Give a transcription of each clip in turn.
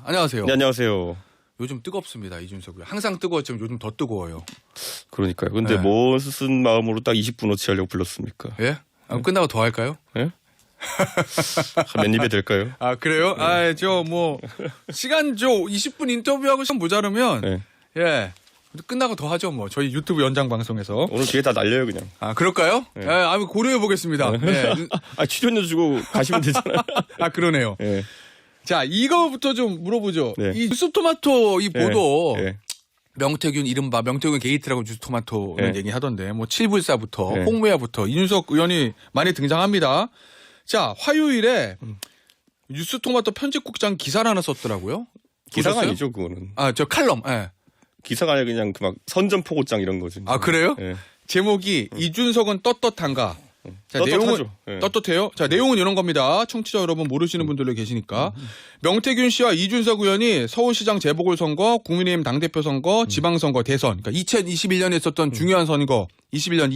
안녕하세요. 네, 안녕하세요. 요즘 뜨겁습니다. 이준석이. 항상 뜨거웠지만 요즘 더 뜨거워요. 그러니까요. 근데 네. 무슨 마음으로 딱 20분어치 하려고 불렀습니까? 예? 끝나고 더 할까요? 예? 몇 입에 될까요? 아, 그래요? 네. 시간 20분 인터뷰하고 시간 모자르면, 네. 예. 끝나고 더 하죠, 뭐. 저희 유튜브 연장 방송에서. 오늘 뒤에 다 날려요, 그냥. 아, 그럴까요? 네. 예, 한번 고려해 보겠습니다. 예. 출연료 주고 가시면 되잖아요. 아, 그러네요. 예. 자, 이거부터 좀 물어보죠. 네. 이 뉴스토마토 이 보도. 예. 명태균 이른바 명태균 게이트라고 뉴스토마토 이런 네. 얘기 하던데 뭐 칠불사부터 네. 홍매화부터 이준석 의원이 많이 등장합니다. 자, 화요일에 뉴스토마토 편집국장 기사를 하나 썼더라고요. 기사가 보셨어요? 아니죠, 그거는. 아, 저 칼럼. 예. 기사가 아니라 그냥 그 막 선전포고장 이런 거지. 아, 그래요? 예. 제목이 이준석은 떳떳한가? 자, 떳떳하죠. 내용은 예. 떳떳해요. 자, 내용은 이런 겁니다. 청취자 여러분 모르시는 분들도 계시니까. 명태균 씨와 이준석 의원이 서울시장 재보궐선거, 국민의힘 당대표 선거, 지방선거, 대선. 그러니까 2021년에 있었던 중요한 선거, 21년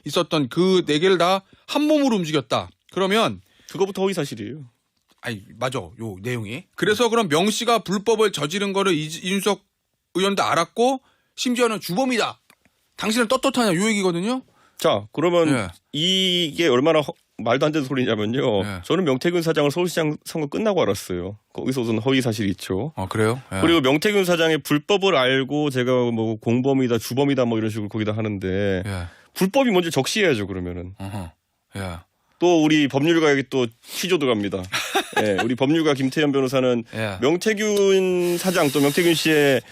있었던 그 네 개를 다 한 몸으로 움직였다. 그러면 그거부터 허위 사실이에요. 아니, 맞아. 요 내용이. 그래서 그럼 명 씨가 불법을 저지른 거를 이준석 의원도 알았고 심지어는 주범이다. 당신은 떳떳하냐 요 얘기거든요. 자, 그러면 예. 이게 얼마나 말도 안 되는 소리냐면요. 예. 저는 명태균 사장을 서울시장 선거 끝나고 알았어요. 거기서 우선 허위 사실이 있죠. 아, 그래요? 예. 그리고 명태균 사장의 불법을 알고 제가 뭐 공범이다, 주범이다 뭐 이런 식으로 거기다 하는데 예. 불법이 뭔지 적시해야죠, 그러면은. 어허. 예. 또 우리 법률가에게 또 취조 들어갑니다. 예, 우리 법률가 김태현 변호사는 예. 명태균 사장 또 명태균 씨의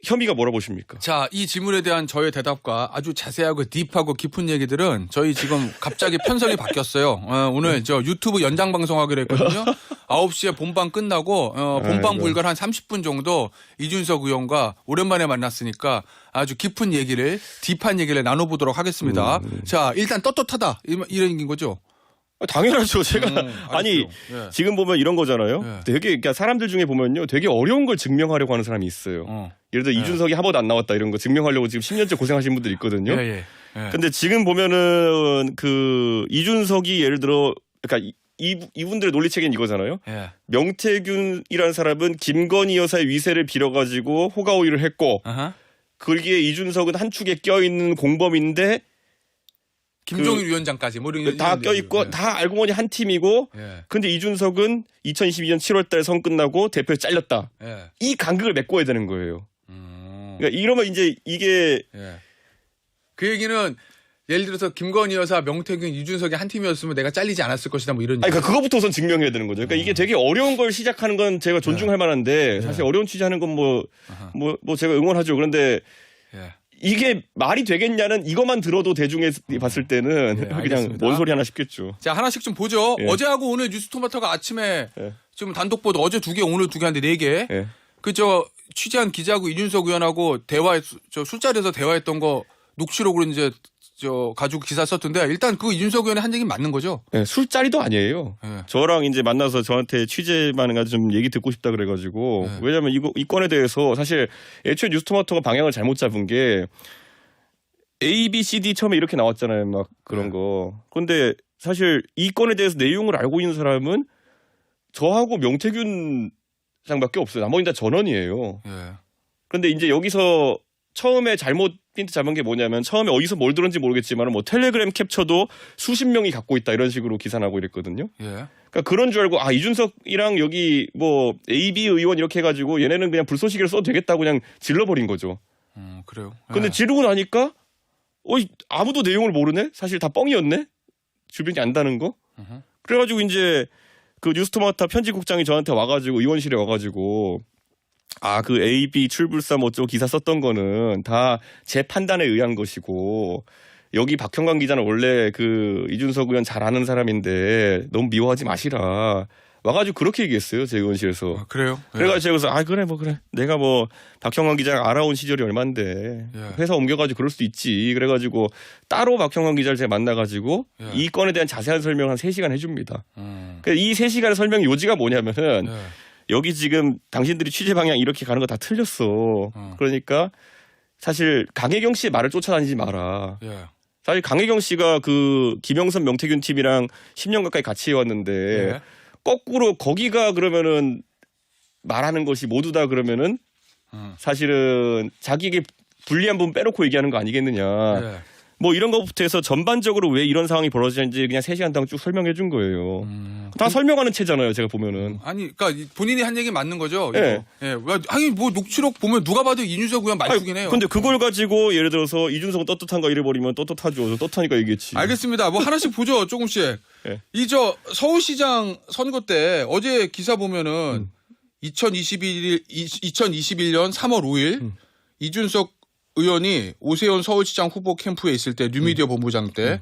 혐의가 뭐라 보십니까? 자, 이 질문에 대한 저의 대답과 아주 자세하고 딥하고 깊은 얘기들은 저희 지금 갑자기 편성이 바뀌었어요. 오늘 저 유튜브 연장 방송하기로 했거든요. 9시에 본방 끝나고 본방 아이고. 불과 한 30분 정도 이준석 의원과 오랜만에 만났으니까 아주 깊은 얘기를 딥한 얘기를 나눠보도록 하겠습니다. 자, 일단 떳떳하다 이런 얘기인 거죠. 당연하죠. 제가 아니 예. 지금 보면 이런 거잖아요. 예. 되게 그러니까 사람들 중에 보면요, 되게 어려운 걸 증명하려고 하는 사람이 있어요. 예를 들어 이준석이 한 번도 안 나왔다 이런 거 증명하려고 지금 10년째 고생하신 분들 있거든요. 예. 근데 지금 보면은 그 이준석이 예를 들어 그러니까 이분들의 논리체계는 이거잖아요. 예. 명태균이라는 사람은 김건희 여사의 위세를 빌어가지고 호가호위를 했고 아하. 거기에 이준석은 한 축에 껴있는 공범인데 김종인 위원장까지 뭐 이런 다 이런 껴있고 얘기죠. 다 알고 보니 한 팀이고 예. 근데 이준석은 2022년 7월 달에 선 끝나고 대표에 잘렸다. 예. 이 간극을 메꿔야 되는 거예요. 그러니까 이러면 이제 이게 예. 그 얘기는 예를 들어서 김건희 여사, 명태균, 이준석이 한 팀이었으면 내가 잘리지 않았을 것이다 뭐 이런 아니, 그러니까 그거부터 우선 증명해야 되는 거죠. 그러니까 이게 되게 어려운 걸 시작하는 건 제가 존중할 만한데 사실 어려운 취재하는 건 뭐 제가 응원하죠. 그런데 예. 이게 말이 되겠냐는 이것만 들어도 대중에 봤을 때는 네, 그냥 알겠습니다. 뭔 소리 하나 싶겠죠. 자, 하나씩 좀 보죠. 예. 어제하고 오늘 뉴스토마토가 아침에 예. 지금 단독 보도 어제 2개, 오늘 2개 한데 4개. 예. 그저 취재한 기자하고 이준석 의원하고 저 술자리에서 대화했던 거 녹취록으로 이제 저 가지고 기사 썼던데 일단 그 이준석 의원의 한 얘기 맞는 거죠? 네, 술자리도 아니에요. 예. 저랑 이제 만나서 저한테 취재만 해가지고 좀 얘기 듣고 싶다 그래가지고 네. 왜냐면 이 건에 대해서 사실 애초에 뉴스토마토가 방향을 잘못 잡은 게 A, B, C, D 처음에 이렇게 나왔잖아요. 막 그런 네. 거. 그런데 사실 이 건에 대해서 내용을 알고 있는 사람은 저하고 명태균 장밖에 없어요. 나머지는 다 전원이에요. 예. 그런데 이제 여기서 처음에 잘못 핀트 잡은 게 뭐냐면 처음에 어디서 뭘 들었는지 모르겠지만 뭐 텔레그램 캡처도 수십 명이 갖고 있다 이런 식으로 기사 나고 이랬거든요. 예. 그러니까 그런 줄 알고 이준석이랑 여기 뭐 AB 의원 이렇게 해가지고 얘네는 그냥 불쏘시개를 써도 되겠다고 그냥 질러버린 거죠. 그래요. 근데 예. 지르고 나니까 아무도 내용을 모르네? 사실 다 뻥이었네? 주변이 안다는 거? 그래가지고 이제 그 뉴스토마토 편집국장이 저한테 와가지고 의원실에 와가지고 그 AB 출불사 뭐 어쩌고 기사 썼던 거는 다 제 판단에 의한 것이고 여기 박형관 기자는 원래 그 이준석 의원 잘 아는 사람인데 너무 미워하지 마시라. 와가지고 그렇게 얘기했어요. 제 의원실에서. 아, 그래요? 예. 그래가지고 제가 그래 뭐 그래. 내가 뭐 박형관 기자랑 알아온 시절이 얼만데 예. 회사 옮겨가지고 그럴 수도 있지. 그래가지고 따로 박형관 기자를 제가 만나가지고 예. 이 건에 대한 자세한 설명 한 3시간 해줍니다. 음. 그러니까 이 3시간의 설명 요지가 뭐냐면은 예. 여기 지금 당신들이 취재 방향 이렇게 가는 거 다 틀렸어. 그러니까 사실 강혜경 씨의 말을 쫓아다니지 마라. 예. 사실 강혜경 씨가 그 김영선 명태균 팀이랑 10년 가까이 같이 해왔는데 예. 거꾸로 거기가 그러면은 말하는 것이 모두 다 그러면은 사실은 자기에게 불리한 부분 빼놓고 얘기하는 거 아니겠느냐. 네. 뭐 이런 것부터 해서 전반적으로 왜 이런 상황이 벌어지는지 그냥 3시간 동안 쭉 설명해 준 거예요. 다 설명하는 체잖아요. 제가 보면은. 아니, 그러니까 본인이 한 얘기 맞는 거죠. 네. 이거. 예. 아니 뭐 녹취록 보면 누가 봐도 이준석 의원 말투긴 해요. 근데 그걸 가지고 예를 들어서 이준석은 떳떳한가 이래버리면 떳떳하죠. 떳하니까 얘기했지. 알겠습니다. 뭐 하나씩 보죠. 조금씩. 네. 이 서울시장 선거 때 어제 기사 보면은 2021년 3월 5일 이준석 의원이 오세훈 서울시장 후보 캠프에 있을 때 뉴미디어 본부장 때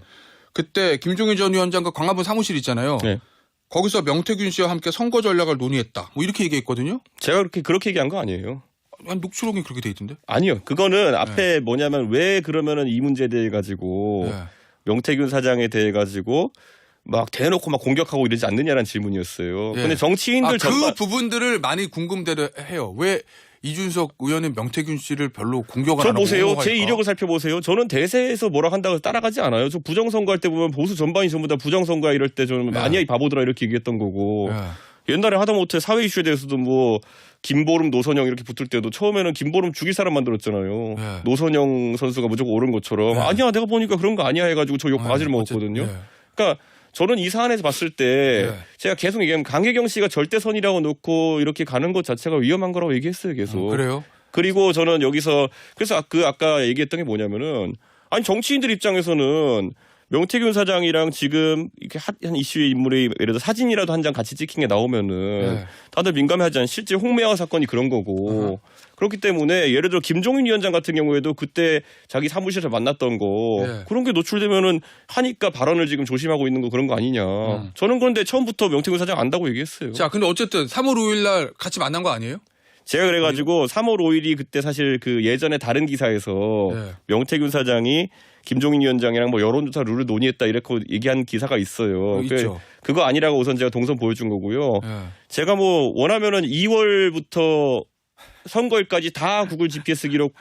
그때 김종인 전 위원장과 광화문 사무실 있잖아요. 네. 거기서 명태균 씨와 함께 선거 전략을 논의했다. 뭐 이렇게 얘기했거든요. 제가 그렇게 얘기한 거 아니에요. 아니, 녹취록이 그렇게 돼 있던데. 아니요. 그거는 앞에 뭐냐면 왜 그러면은 이 문제에 대해 가지고 네. 명태균 사장에 대해 가지고 막 대놓고 막 공격하고 이러지 않느냐라는 질문이었어요. 예. 근데 정치인들 그 부분들을 많이 궁금대로 해요. 왜 이준석 의원은 명태균 씨를 별로 공격을 안 저 하고 보세요. 옹호할까? 제 이력을 살펴보세요. 저는 대세에서 뭐라 한다고 따라가지 않아요. 저 부정선거할 때 보면 보수 전반이 전부 다 부정선거야 이럴 때 저는 아니야 이 바보들아 이렇게 얘기했던 거고 예. 옛날에 하다못해 사회 이슈에 대해서도 뭐 김보름 노선영 이렇게 붙을 때도 처음에는 김보름 죽일 사람 만들었잖아요. 네. 노선영 선수가 무조건 옳은 것처럼 아니야 내가 보니까 그런 거 아니야 해가지고 저 욕 바지를 먹었거든요. 네. 그러니까 저는 이 사안에서 봤을 때 네. 제가 계속 얘기하면 강혜경 씨가 절대선이라고 놓고 이렇게 가는 것 자체가 위험한 거라고 얘기했어요 계속. 그래요? 그리고 저는 여기서 그래서 아까 얘기했던 게 뭐냐면은 아니 정치인들 입장에서는 명태균 사장이랑 지금 이렇게 한 이슈의 인물이 예를 들어 사진이라도 한 장 같이 찍힌 게 나오면은 네. 다들 민감해하지 않아요. 실제 홍매화 사건이 그런 거고 그렇기 때문에 예를 들어 김종인 위원장 같은 경우에도 그때 자기 사무실에서 만났던 거 네. 그런 게 노출되면은 하니까 발언을 지금 조심하고 있는 거 그런 거 아니냐. 저는 그런데 처음부터 명태균 사장 안다고 얘기했어요. 자, 근데 어쨌든 3월 5일 날 같이 만난 거 아니에요? 제가 그래가지고 3월 5일이 그때 사실 그 예전에 다른 기사에서 네. 명태균 사장이 김종인 위원장이랑 뭐 여론조사 룰을 논의했다 이렇게 얘기한 기사가 있어요. 있죠. 그거 아니라고 우선 제가 동선 보여준 거고요. 네. 제가 뭐 원하면은 2월부터 선거일까지 다 구글 GPS 기록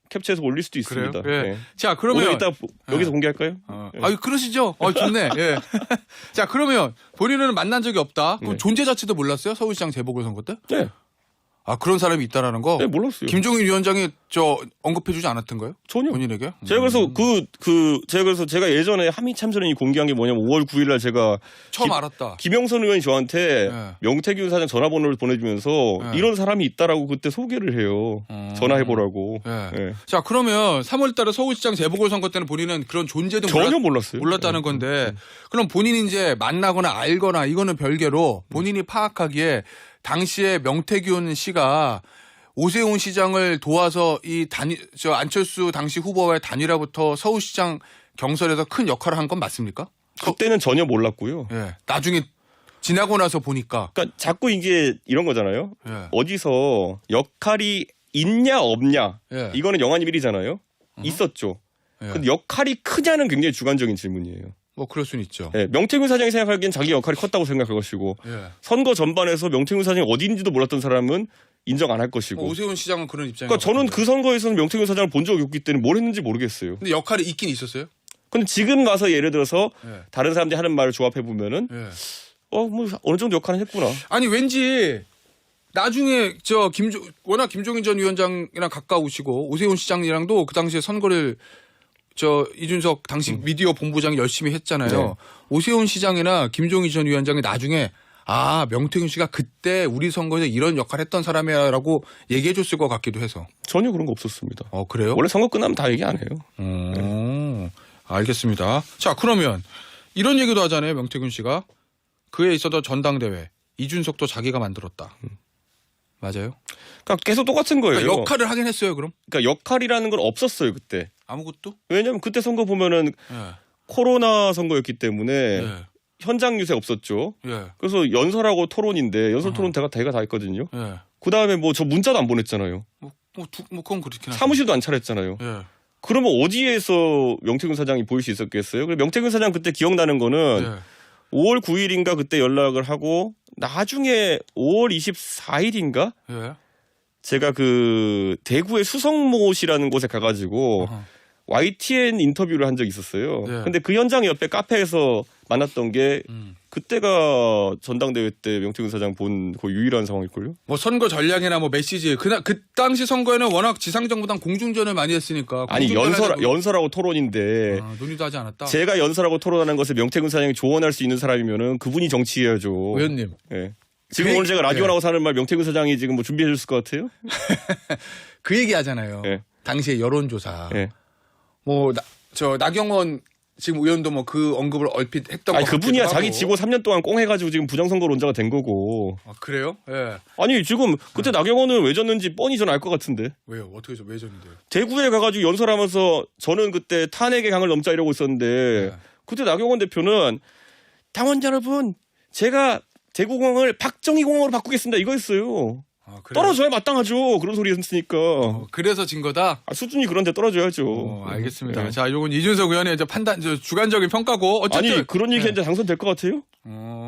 캡처해서 올릴 수도 있습니다. 그래요? 예. 네. 자, 그러면 오늘 이따 여기서 공개할까요? 아유, 그러시죠? 좋네. 예. 자, 그러면 본인은 만난 적이 없다. 그럼 네. 존재 자체도 몰랐어요? 서울시장 재보궐선거 때? 네. 그런 사람이 있다라는 거? 네, 몰랐어요. 김종인 위원장이 언급해주지 않았던가요? 전혀. 본인에게? 제가 그래서 제가 예전에 한참 전에 공개한 게 뭐냐면 5월 9일 날 제가 처음 알았다. 김영선 의원이 저한테 네. 명태균 사장 전화번호를 보내주면서 네. 이런 사람이 있다라고 그때 소개를 해요. 전화해보라고. 네. 네. 자, 그러면 3월달에 서울시장 재보궐선거 때는 본인은 그런 존재도 전혀 몰랐어요. 몰랐다는 건데, 그럼 본인이 이제 만나거나 알거나 이거는 별개로 본인이 파악하기에 당시에 명태균 씨가 오세훈 시장을 도와서 안철수 당시 후보와의 단일화부터 서울시장 경선에서 큰 역할을 한 건 맞습니까? 그때는 전혀 몰랐고요. 예. 나중에 지나고 나서 보니까. 그러니까 자꾸 이게 이런 거잖아요. 예. 어디서 역할이 있냐 없냐. 예. 이거는 영화님 일이잖아요. 있었죠. 예. 근데 역할이 크냐는 굉장히 주관적인 질문이에요. 뭐 그럴 수는 있죠. 네, 명태균 사장이 생각하기엔 자기 역할이 컸다고 생각할 것이고 예. 선거 전반에서 명태균 사장이 어디 있는지도 몰랐던 사람은 인정 안 할 것이고. 오세훈 시장은 그런 입장이에요. 그러니까 저는 그 선거에서는 명태균 사장을 본 적이 없기 때문에 뭘 했는지 모르겠어요. 근데 역할이 있긴 있었어요? 근데 지금 와서 예를 들어서 예. 다른 사람들이 하는 말을 조합해 보면은 예. 뭐 어느 정도 역할은 했구나. 아니 왠지 나중에 워낙 김종인 전 위원장이랑 가까우시고 오세훈 시장이랑도 그 당시에 선거를 이준석 당시 미디어 본부장이 열심히 했잖아요. 네. 오세훈 시장이나 김종인 전 위원장이 나중에 명태균 씨가 그때 우리 선거에서 이런 역할을 했던 사람이야라고 얘기해 줬을 것 같기도 해서. 전혀 그런 거 없었습니다. 그래요? 원래 선거 끝나면 다 얘기 안 해요. 알겠습니다. 자, 그러면 이런 얘기도 하잖아요. 명태균 씨가 그에 있어도 전당대회 이준석도 자기가 만들었다. 맞아요? 그러니까 계속 똑같은 거예요. 그러니까 역할을 하긴 했어요. 그럼 그러니까 역할이라는 건 없었어요 그때. 아무것도? 왜냐하면 그때 선거 보면은 예. 코로나 선거였기 때문에 예. 현장 유세 없었죠. 예. 그래서 연설하고 토론인데 연설 토론 대가 다 했거든요. 예. 그 다음에 뭐 저 문자도 안 보냈잖아요. 그건 그렇긴 하죠. 사무실도 안 차렸잖아요. 예. 그러면 어디에서 명태균 사장이 보일 수 있었겠어요? 그리고 명태균 사장 그때 기억나는 거는 예. 5월 9일인가 그때 연락을 하고 나중에 5월 24일인가 예. 제가 그 대구의 수성못이라는 곳에 가가지고 어허. YTN 인터뷰를 한 적이 있었어요. 네. 근데 그 현장 옆에 카페에서 만났던 게 그때가 전당대회 때 명태균 사장 본 그 유일한 상황일걸요? 뭐 선거 전략이나 뭐 메시지 그 당시 선거에는 워낙 지상정부당 공중전을 많이 했으니까 아니 연설하고 토론인데 논의도 하지 않았다. 제가 연설하고 토론하는 것을 명태균 사장이 조언할 수 있는 사람이면은 그분이 정치해야죠. 의원님. 예. 지금 오늘 제가 라디오 나오고 사는 말 명태균 사장이 지금 뭐 준비해 줬을 것 같아요? 그 얘기 하잖아요. 예. 당시에 여론조사. 예. 뭐 나경원 지금 의원도 뭐 그 언급을 얼핏 했던 거 아니 그분이야 같기도 자기 하고. 지고 3년 동안 꽁해가지고 지금 부정선거론자가 된 거고. 아, 그래요? 예. 아니 지금 그때 나경원은 왜 졌는지 뻔히 전 알 것 같은데. 왜요? 어떻게 왜 졌는데요? 대구에 가가지고 연설하면서 저는 그때 탄핵의 강을 넘자 이러고 있었는데 그때 나경원 대표는 당원 여러분 제가 대구공항을 박정희공항으로 바꾸겠습니다 이거였어요. 아, 그래요? 떨어져야 마땅하죠. 그런 소리 했으니까. 그래서 진 거다? 수준이 그런데 떨어져야죠. 알겠습니다. 네. 자, 요건 이준석 의원의 이제 주관적인 평가고 어쨌든 아니 그런 얘기 했는데 당선될 것 같아요?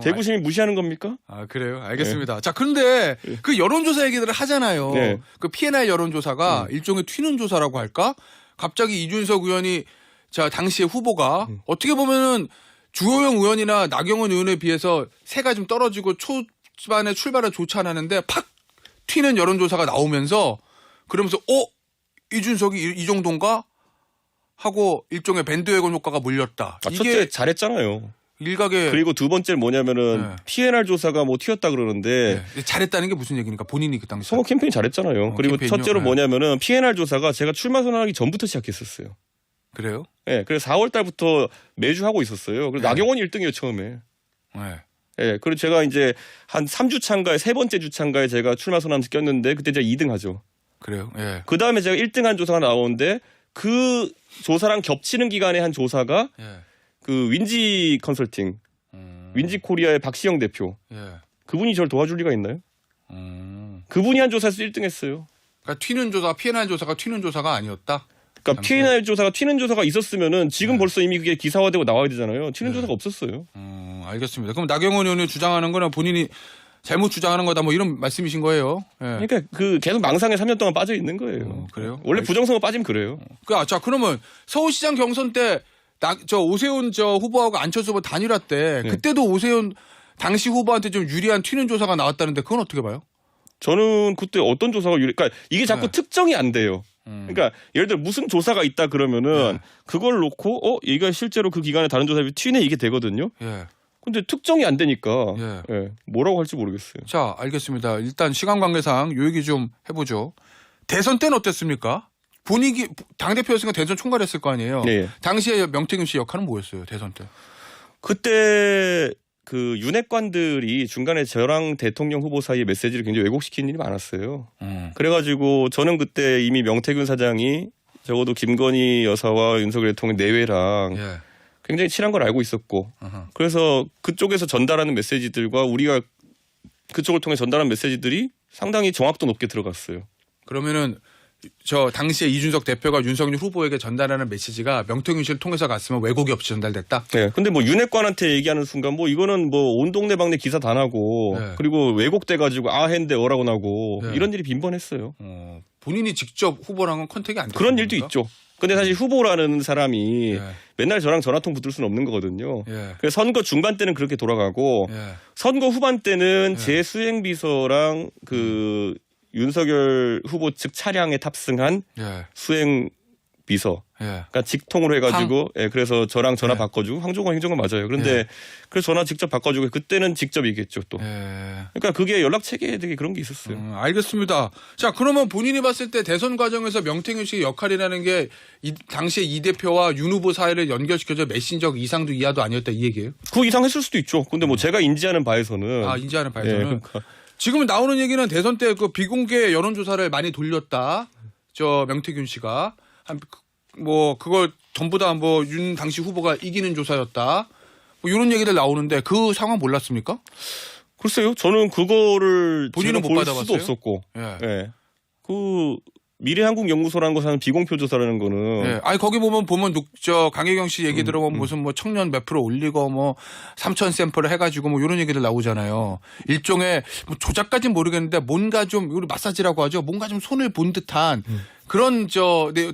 대구 시민 무시하는 겁니까? 아, 그래요? 알겠습니다. 자, 그런데 그 여론조사 얘기들을 하잖아요. 네. 그 P&R 여론조사가 일종의 튀는 조사라고 할까? 갑자기 이준석 의원이 자, 당시의 후보가 어떻게 보면은 주호영 의원이나 나경원 의원에 비해서 세가 좀 떨어지고 초반에 출발을 좋지 않았는데 팍 튀는 여론조사가 나오면서 그러면서 이준석이 이 정도인가? 하고 일종의 밴드웨건 효과가 몰렸다. 이게 첫째 잘했잖아요. 일각의 그리고 두 번째 뭐냐면은 네. P&R 조사가 뭐 튀었다 그러는데 잘했다는 게 무슨 얘기입니까? 본인이 그 당시 선거 캠페인 잘했잖아요. 그리고 캠페인요? 첫째로 네. 뭐냐면은 P&R 조사가 제가 출마 선언하기 전부터 시작했었어요. 그래요? 예, 그래서 4월 달부터 매주 하고 있었어요. 그래서 네. 나경원이 1등이에요, 처음에. 네. 예, 그리고 제가 이제 한 3주 차인가에 세 번째 주 차인가에 제가 출마 선언하면서 꼈는데 그때 제가 2등 하죠. 그래요? 예. 그 다음에 제가 1등 한 조사가 나오는데 그 조사랑 겹치는 기간에 한 조사가 예. 그 윈지 컨설팅, 윈지 코리아의 박시영 대표. 예. 그분이 저를 도와줄 리가 있나요? 그분이 한 조사에서 1등 했어요. 그러니까 튀는 조사, P&R 조사가 튀는 조사가 아니었다. 그러니까 P&R 조사가 튀는 조사가 있었으면은 지금 벌써 이미 그게 기사화되고 나와야 되잖아요. 튀는 조사가 없었어요. 알겠습니다. 그럼 나경원 의원이 주장하는 거는 본인이 잘못 주장하는 거다 뭐 이런 말씀이신 거예요. 예. 그러니까 그 계속 망상에 3년 동안 빠져 있는 거예요. 그래요? 원래 부정선거 빠지면 그래요. 자, 그러면 서울시장 경선 때 오세훈 후보하고 안철수 후보 단일화 때 그때도 오세훈 당시 후보한테 좀 유리한 튀는 조사가 나왔다는데 그건 어떻게 봐요? 저는 그때 어떤 조사가 그러니까 이게 자꾸 네. 특정이 안 돼요. 그러니까 예를 들어 무슨 조사가 있다 그러면은 그걸 놓고 얘가 실제로 그 기간에 다른 조사에 튀네 이게 되거든요. 예. 근데 특정이 안 되니까 예. 예, 뭐라고 할지 모르겠어요. 자, 알겠습니다. 일단 시간 관계상 요 얘기 좀 해보죠. 대선 때는 어땠습니까? 분위기 당대표였으니까 대선 총괄했을 거 아니에요. 네. 당시에 명태균 씨 역할은 뭐였어요? 대선 때. 그때 그 윤핵관들이 중간에 저랑 대통령 후보 사이의 메시지를 굉장히 왜곡시키는 일이 많았어요. 그래가지고 저는 그때 이미 명태균 사장이 적어도 김건희 여사와 윤석열 대통령 내외랑 예. 굉장히 친한 걸 알고 있었고 그래서 그쪽에서 전달하는 메시지들과 우리가 그쪽을 통해 전달한 메시지들이 상당히 정확도 높게 들어갔어요. 그러면은 저 당시에 이준석 대표가 윤석열 후보에게 전달하는 메시지가 명태균 씨를 통해서 갔으면 왜곡이 없이 전달됐다? 네. 근데 뭐 윤핵관한테 얘기하는 순간 뭐 이거는 뭐 온 동네 방네 기사 다 나고 네. 그리고 왜곡돼 가지고 했는데 어라고 나고 네. 이런 일이 빈번했어요. 본인이 직접 후보랑 건 컨택이 안 됐어요. 그런 일도 있죠. 근데 사실 후보라는 사람이 예. 맨날 저랑 전화통 붙을 수는 없는 거거든요. 예. 그래서 선거 중반 때는 그렇게 돌아가고 예. 선거 후반 때는 제 수행비서랑 그 윤석열 후보 측 차량에 탑승한 예. 수행비서 예. 그러니까 직통으로 해가지고 예, 그래서 저랑 전화 바꿔주고 황종관 행정관 맞아요. 그런데 그래서 전화 직접 바꿔주고 그때는 직접 얘기했죠 또. 예. 그러니까 그게 연락 체계에 되게 그런 게 있었어요. 알겠습니다. 자, 그러면 본인이 봤을 때 대선 과정에서 명태균 씨의 역할이라는 게 당시에 이 대표와 윤 후보 사이를 연결시켜서 메신저 이상도 이하도 아니었다 이 얘기예요? 그 이상 했을 수도 있죠. 근데 뭐 제가 인지하는 바에서는 인지하는 예, 바에서는 그러니까. 지금 나오는 얘기는 대선 때 그 비공개 여론조사를 많이 돌렸다. 저 명태균 씨가 그걸 전부 다 뭐 윤 당시 후보가 이기는 조사였다. 뭐 이런 얘기들 나오는데 그 상황 몰랐습니까? 글쎄요. 저는 그거를 본인은 못 볼 받아봤어요? 수도 없었고. 예. 예. 그 미래한국연구소라는 곳 하는 비공표 조사라는 거는 예. 아니 거기 보면 저 강혜경 씨 얘기 들어보면 무슨 뭐 청년 몇 프로 올리고 뭐 3,000 샘플을 해가지고 뭐 이런 얘기들 나오잖아요. 일종의 뭐 조작까지는 모르겠는데 뭔가 좀 우리 마사지라고 하죠. 뭔가 좀 손을 본 듯한 그런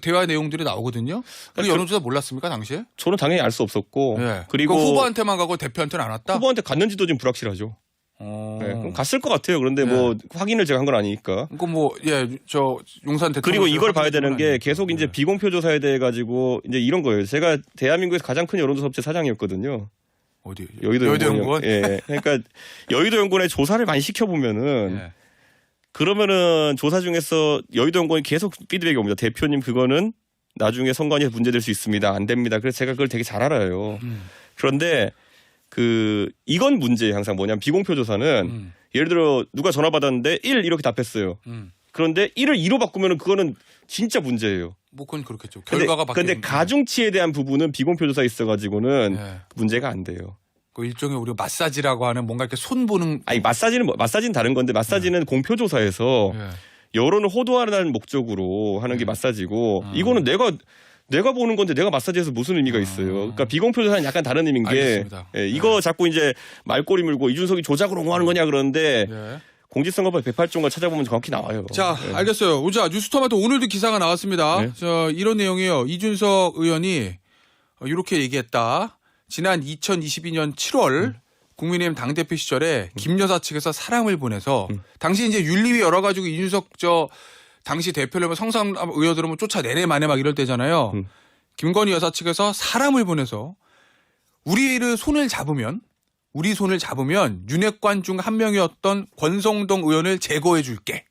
대화 내용들이 나오거든요. 그 여론조사 몰랐습니까 당시에? 저는 당연히 알 수 없었고 네. 그리고 후보한테만 가고 대표한테는 안 왔다. 후보한테 갔는지도 지금 불확실하죠. 네, 그럼 갔을 것 같아요. 그런데 뭐 확인을 제가 한 건 아니니까. 그 용산 대통령 그리고 이걸 봐야 되는 게 계속 이제 비공표 조사에 대해 가지고 이제 이런 거예요. 제가 대한민국에서 가장 큰 여론조사 업체 사장이었거든요. 어디? 여의도 연구원. 예. 그러니까 여의도 연구원에 조사를 많이 시켜 보면은 그러면은 조사 중에서 여의도 연구원이 계속 피드백이 옵니다. 대표님 그거는 나중에 선관위에 문제될 수 있습니다. 안 됩니다. 그래서 제가 그걸 되게 잘 알아요. 그런데 이건 문제예요. 항상 뭐냐면 비공표 조사는 예를 들어 누가 전화 받았는데 1 이렇게 답했어요. 그런데 1을 2로 바꾸면은 그거는 진짜 문제예요. 뭐 그건 그렇겠죠. 결과가 근데 가중치에 대한 부분은 비공표 조사 있어가지고 예. 문제가 안 돼요. 그 일종의 우리가 마사지라고 하는 뭔가 이렇게 손 보는. 아니 마사지는 다른 건데 마사지는 공표 조사에서 여론을 호도하는 목적으로 하는 게 마사지고 이거는 내가 보는 건데 내가 마사지해서 무슨 의미가 있어요. 그러니까 비공표 조사는 약간 다른 의미인 게 이거 자꾸 이제 말꼬리 물고 이준석이 조작을 옹호하는 거냐 그러는데 공직선거법 108조가 찾아보면 정확히 나와요. 자, 알겠어요. 자, 뉴스토마토 오늘도 기사가 나왔습니다. 네. 이런 내용이에요. 이준석 의원이 이렇게 얘기했다. 지난 2022년 7월 국민의힘 당대표 시절에 김 여사 측에서 사람을 보내서 당시 이제 윤리위 열어가지고 이준석 당시 대표를 성상 의원들은 뭐 쫓아내래 마네 막 이럴 때잖아요. 김건희 여사 측에서 사람을 보내서 우리 손을 잡으면 윤핵관 중 한 명이었던 권성동 의원을 제거해 줄게.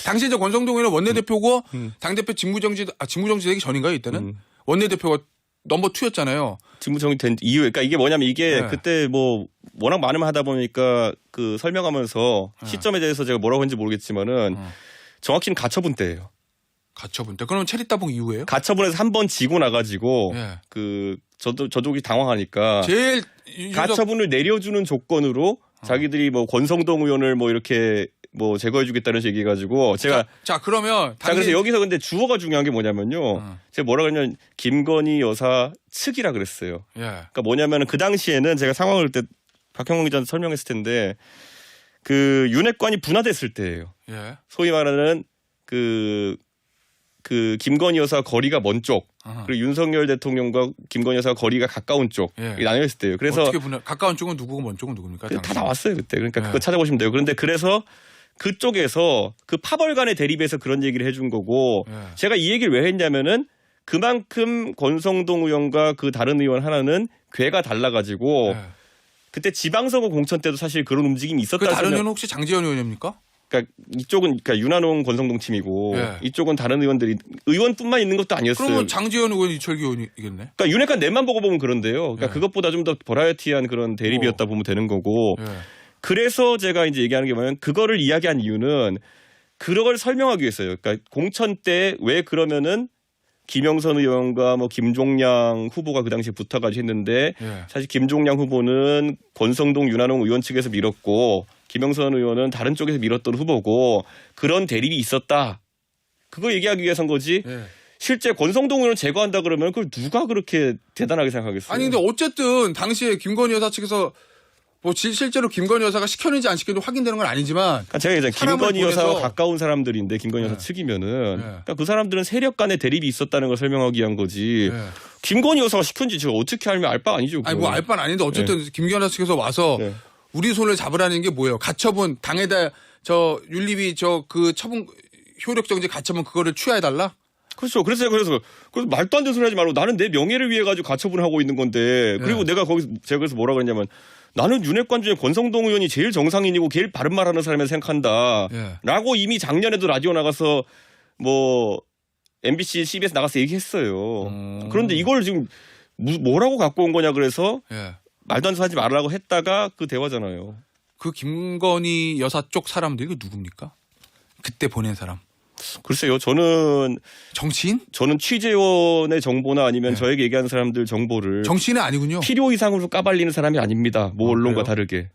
당시 이제 권성동 의원은 원내대표고 당대표 직무정지 되기 전인가요 이때는? 원내대표가 넘버 2였잖아요. 직무정지 된 이유에 그러니까 이게 뭐냐면 이게 그때 뭐 워낙 많으면 하다 보니까 그 설명하면서 시점에 대해서 제가 뭐라고 했는지 모르겠지만은 정확히는 가처분 때예요. 가처분 때. 그러면 체리따봉 이후에요? 가처분에서 한 번 지고 나가지고 저쪽이 당황하니까 제일 가처분을 내려주는 조건으로 자기들이 뭐 권성동 의원을 뭐 이렇게 뭐 제거해주겠다는 식으로 얘기해가지고 제가 그러면 그래서 여기서 근데 주어가 중요한 게 뭐냐면요. 제가 뭐라 그랬냐면 김건희 여사 측이라 그랬어요. 그러니까 뭐냐면은 그 당시에는 제가 상황을 그때 박형원 기자한테 설명했을 텐데 그 윤핵관이 분화됐을 때예요. 소위 말하는 그 김건희 여사 거리가 먼 쪽, 그리고 윤석열 대통령과 김건희 여사 거리가 가까운 쪽 나뉘어 있을 때예요. 그래서 어떻게 가까운 쪽은 누구고 먼 쪽은 누굽니까? 다 나왔어요 그때. 그러니까 그거 찾아보시면 돼요. 그런데 그래서 그쪽에서 그 파벌 간의 대립에서 그런 얘기를 해준 거고 제가 이 얘기를 왜 했냐면은 그만큼 권성동 의원과 그 다른 의원 하나는 궤가 달라가지고 그때 지방선거 공천 때도 사실 그런 움직임이 있었다. 그 다른 의원은 혹시 장지현 의원입니까? 그러니까 이쪽은 윤한홍 권성동 팀이고 이쪽은 다른 의원뿐만 있는 것도 아니었어요. 그러면 장지현 의원 이철기 의원이겠네. 그러니까 윤핵관 넷만 보고 보면 그런데요. 그러니까 그것보다 좀 더 버라이어티한 그런 대립이었다 보면 되는 거고. 그래서 제가 이제 얘기하는 게 뭐냐면 그거를 이야기한 이유는 그걸 설명하기 위해서요. 그러니까 공천 때 왜 그러면은 김영선 의원과 뭐 김종량 후보가 그 당시에 붙어가지고 했는데 사실 김종량 후보는 권성동 윤한홍 의원 측에서 밀었고 김영선 의원은 다른 쪽에서 밀었던 후보고 그런 대립이 있었다. 그거 얘기하기 위해서인 거지. 실제 권성동 의원을 제거한다 그러면 그걸 누가 그렇게 대단하게 생각하겠어요. 아니 근데 어쨌든 당시에 김건희 여사 측에서 뭐 실제로 김건희 여사가 시켰는지 안 시켰는지 확인되는 건 아니지만 그러니까 제가 이제 김건희 여사와 가까운 사람들인데 김건희 여사 측이면은 그러니까 그 사람들은 세력 간의 대립이 있었다는 걸 설명하기 위한 거지. 김건희 여사가 시켰는지 제가 어떻게 알면 알 바 아니죠. 아니 뭐 알 바는 아닌데 어쨌든 김건희 여사 측에서 와서 우리 손을 잡으라는 게 뭐예요? 가처분 당에다 윤리위 그 처분 효력정지 가처분 그거를 취하해달라? 그렇죠. 그래서 말도 안 되는 소리 하지 말고 나는 내 명예를 위해 가지고 가처분을 하고 있는 건데 그리고 제가 그래서 뭐라 그랬냐면 나는 윤핵관 중에 권성동 의원이 제일 정상인이고 제일 바른 말하는 사람이라 생각한다. 라고 이미 작년에도 라디오 나가서 뭐 MBC, CBS 나가서 얘기했어요. 그런데 이걸 지금 뭐라고 갖고 온 거냐 그래서 말도 안 되는 소리 하지 말라고 했다가 그 대화잖아요. 그 김건희 여사 쪽 사람들이 그 누굽니까? 그때 보낸 사람. 글쎄요. 저는 정치인? 저는 취재원의 정보나 아니면 저에게 얘기하는 사람들 정보를 정치인은 아니군요. 필요 이상으로 까발리는 사람이 아닙니다. 뭐 언론과 다르게.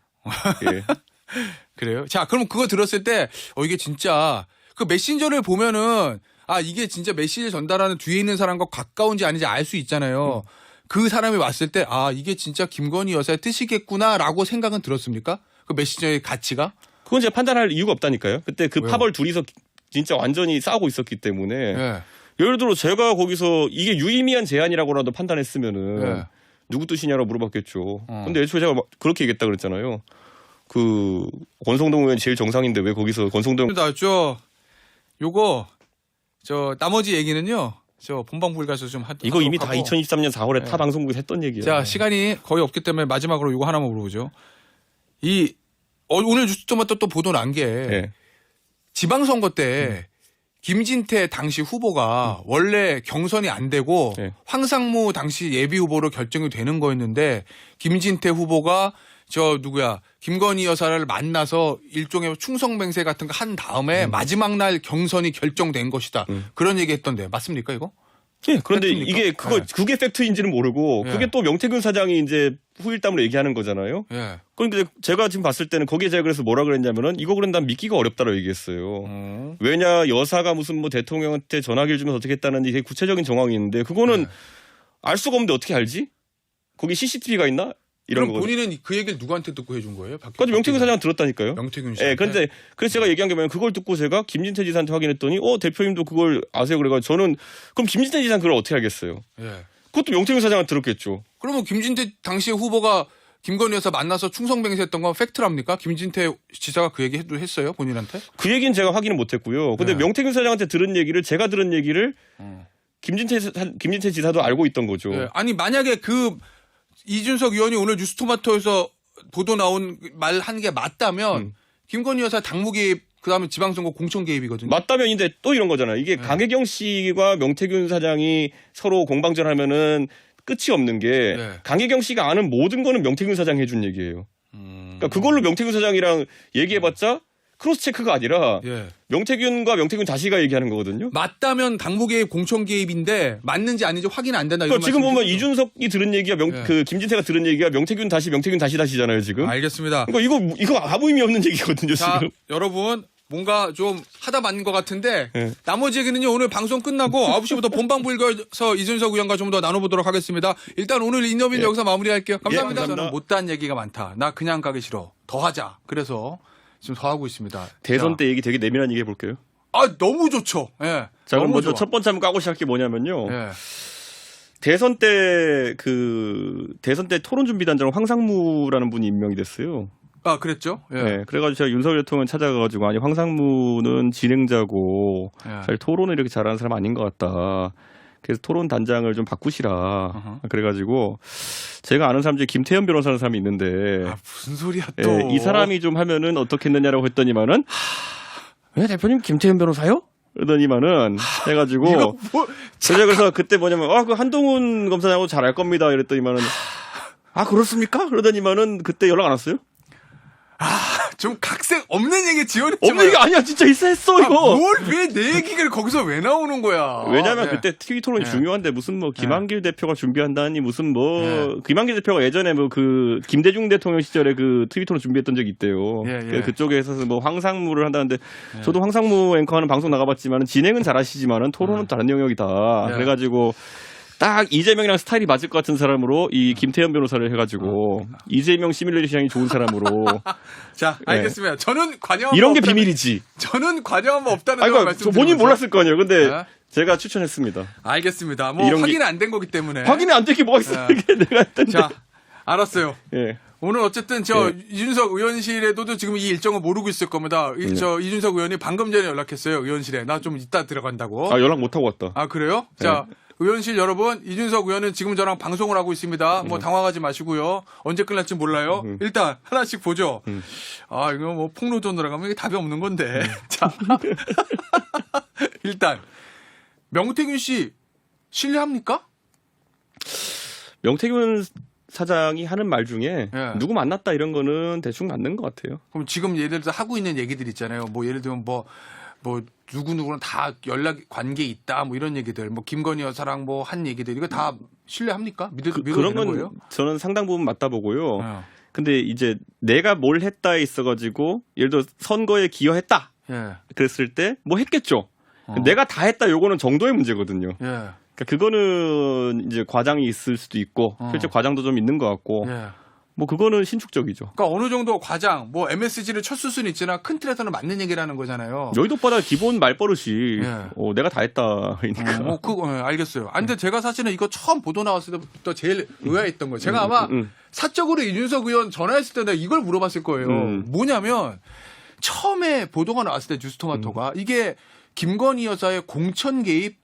그래요? 자, 그럼 그거 들었을 때 이게 진짜 그 메신저를 보면은 이게 진짜 메시지 전달하는 뒤에 있는 사람과 가까운지 아닌지 알 수 있잖아요. 그 사람이 왔을 때 이게 진짜 김건희 여사의 뜻이겠구나라고 생각은 들었습니까? 그 메신저의 가치가? 그건 제가 판단할 이유가 없다니까요. 그때 그 왜요? 파벌 둘이서 진짜 완전히 싸우고 있었기 때문에 예. 예를 들어 제가 거기서 이게 유의미한 제안이라고라도 판단했으면은 예. 누구 뜻이냐고 물어봤겠죠. 어. 근데 애초에 제가 그렇게 얘기했다 그랬잖아요. 그 권성동 의원 제일 정상인데 왜 거기서 권성동 요거 나머지 얘기는요. 본방불 가서 좀 이거 이미 다 하고. 2023년 4월에 네. 타 방송국에서 했던 얘기예요. 자, 시간이 거의 없기 때문에 마지막으로 요거 하나만 물어보죠. 오늘 뉴스토마토 또 보도 난 게 네. 지방선거 때 김진태 당시 후보가 원래 경선이 안 되고 네. 황상무 당시 예비 후보로 결정이 되는 거였는데 김진태 후보가 김건희 여사를 만나서 일종의 충성맹세 같은 거 한 다음에 마지막 날 경선이 결정된 것이다. 그런 얘기 했던데 맞습니까 이거? 네, 그런데 팩트입니까? 이게 그게 팩트인지는 모르고 네. 그게 또 명태균 사장이 이제 후일담으로 얘기하는 거잖아요. 예. 그런데 제가 지금 봤을 때는 거기에 제가 그래서 뭐라 그랬냐면은 이거 그럼 난 믿기가 어렵다라고 얘기했어요. 왜냐 여사가 무슨 뭐 대통령한테 전화기를 주면서 어떻게 했다는 이게 구체적인 정황이 있는데 그거는 네. 알 수가 없는데 어떻게 알지? 거기 CCTV가 있나? 이런 그럼 거. 본인은 그 얘기를 누구한테 듣고 해준 거예요? 그래서 명태균 사장 들었다니까요. 명태균 씨. 예, 그런데 그래서 제가 얘기한 게 뭐냐면 그걸 듣고 제가 김진태 지사한테 확인했더니 대표님도 그걸 아세요? 그래가지고 저는 그럼 김진태 지사는 그걸 어떻게 알겠어요? 예. 그것도 명태균 사장한테 들었겠죠. 그러면 김진태 당시 후보가 김건희 여사 만나서 충성맹세했던 건 팩트랍니까? 김진태 지사가 그 얘기 했어요? 본인한테? 그 얘기는 제가 확인을 못했고요. 근데 네. 명태균 사장한테 들은 얘기를 제가 들은 얘기를 김진태 지사도 알고 있던 거죠. 예. 아니 만약에 이준석 의원이 오늘 뉴스토마토에서 보도 나온 말 한 게 맞다면 김건희 여사 당무 개입 그다음에 지방선거 공천 개입이거든요. 맞다면인데 또 이런 거잖아요. 이게 강혜경 씨와 명태균 사장이 서로 공방전하면은 끝이 없는 게 네. 강혜경 씨가 아는 모든 거는 명태균 사장이 해준 얘기예요. 그러니까 그걸로 명태균 사장이랑 얘기해봤자 크로스 체크가 아니라 예. 명태균과 명태균 다시가 얘기하는 거거든요. 맞다면 당무 개입 공천 개입인데 맞는지 아닌지 확인 안 된다. 이런 그러니까 지금 보면 말씀이시죠? 이준석이 들은 얘기가 예. 김진태가 들은 얘기가 명태균 다시잖아요 지금. 알겠습니다. 그러니까 이거 아무 의미 없는 얘기거든요 자, 지금. 여러분 뭔가 좀 하다 맞는 것 같은데 네. 나머지 얘기는요 오늘 방송 끝나고 9시부터 본방불가에서 이준석 의원과 좀 더 나눠보도록 하겠습니다. 일단 오늘 인터뷰는 여기서 마무리할게요. 감사합니다. 감사합니다. 저는 못다한 얘기가 많다. 나 그냥 가기 싫어. 더 하자. 그래서 지금 더 하고 있습니다. 대선 자. 때 얘기 되게 내밀한 얘기 해볼게요. 너무 좋죠. 예. 자, 그럼 너무 먼저 좋아. 첫 번째 한번 까고 시작할 게 뭐냐면요. 예. 대선 때 토론 준비단장 황상무라는 분이 임명이 됐어요. 그랬죠. 예. 네, 그래가지고 제가 윤석열 대통령 찾아가가지고 아니 황상무는 진행자고 예. 사실 토론을 이렇게 잘하는 사람 아닌 것 같다. 그래서 토론 단장을 좀 바꾸시라. 그래가지고 제가 아는 사람 중에 김태현 변호사라는 사람이 있는데 무슨 소리야 또. 예, 이 사람이 좀 하면은 어떻겠느냐라고 했더니만은 왜 대표님 김태현 변호사요? 그러더니만은 해가지고 이거 뭐 제가 그래서 그때 뭐냐면 그 한동훈 검사장하고 잘 알 겁니다 이랬더니만은 그렇습니까? 그러더니만은 그때 연락 안 왔어요? 좀 각색 없는 얘기 지어냈지 없는 마요. 얘기 아니야 진짜 있어 이거. 뭘 왜 내 얘기가 거기서 왜 나오는 거야? 왜냐면 네. 그때 TV 토론이 네. 중요한데 무슨 뭐 김한길 대표가 준비한다니 무슨 네. 김한길 대표가 예전에 뭐 그 김대중 대통령 시절에 그 TV 토론 준비했던 적이 있대요. 예, 예. 그쪽에서 뭐 황상무를 한다는데 저도 황상무 앵커하는 방송 나가봤지만은 진행은 잘하시지만은 토론은 다른 영역이다. 예. 그래가지고 딱 이재명이랑 스타일이 맞을 것 같은 사람으로 이 김태현 변호사를 해가지고 이재명 시뮬레이션이 좋은 사람으로 자, 알겠습니다. 저는 관여한 이런 게 바 없다는- 비밀이지. 저는 관여한 바 없다는 걸 그러니까 말씀드리면서. 본인 몰랐을 거 아니에요. 근데 네. 제가 추천했습니다. 알겠습니다. 뭐 이런 게- 확인 안 된 거기 때문에. 확인이 안 되게 뭐가 있어. 이게 내가 했던데. 자, 알았어요. 예. 오늘 어쨌든 이준석 의원실에도 지금 이 일정을 모르고 있을 겁니다. 이준석 의원이 방금 전에 연락했어요. 의원실에. 나 좀 이따 들어간다고. 연락 못 하고 왔다. 그래요? 자, 의원실 여러분, 이준석 의원은 지금 저랑 방송을 하고 있습니다. 뭐 당황하지 마시고요. 언제 끝날지 몰라요. 일단 하나씩 보죠. 이거 뭐 폭로전 들어가면 이게 답이 없는 건데. 자, 일단 명태균 씨 신뢰합니까? 명태균 사장이 하는 말 중에 예. 누구 만났다 이런 거는 대충 맞는 것 같아요. 그럼 지금 예를 들어 하고 있는 얘기들 있잖아요. 뭐 예를 들면 뭐 누구누구는 다 연락 관계 있다 뭐 이런 얘기들 뭐 김건희 여사랑 뭐 한 얘기들 이거 다 신뢰합니까? 믿어도 그런 되는 건 거예요? 저는 상당 부분 맞다 보고요. 예. 근데 이제 내가 뭘 했다에 있어가지고 예를 들어 선거에 기여했다 예. 그랬을 때 뭐 했겠죠. 내가 다 했다 요거는 정도의 문제거든요. 예. 그러니까 그거는 이제 과장이 있을 수도 있고 실제 과장도 좀 있는 것 같고 예. 뭐 그거는 신축적이죠. 그러니까 어느 정도 과장, 뭐 MSG를 쳤을 수는 있지만 큰 틀에서는 맞는 얘기라는 거잖아요. 여의도바다 기본 말버릇이 예. 내가 다 했다니까. 알겠어요. 근데 제가 사실은 이거 처음 보도 나왔을 때부터 제일 의아했던 거예요. 제가 아마 사적으로 이준석 의원 전화했을 때 내가 이걸 물어봤을 거예요. 뭐냐면 처음에 보도가 나왔을 때 뉴스토마토가 이게 김건희 여사의 공천 개입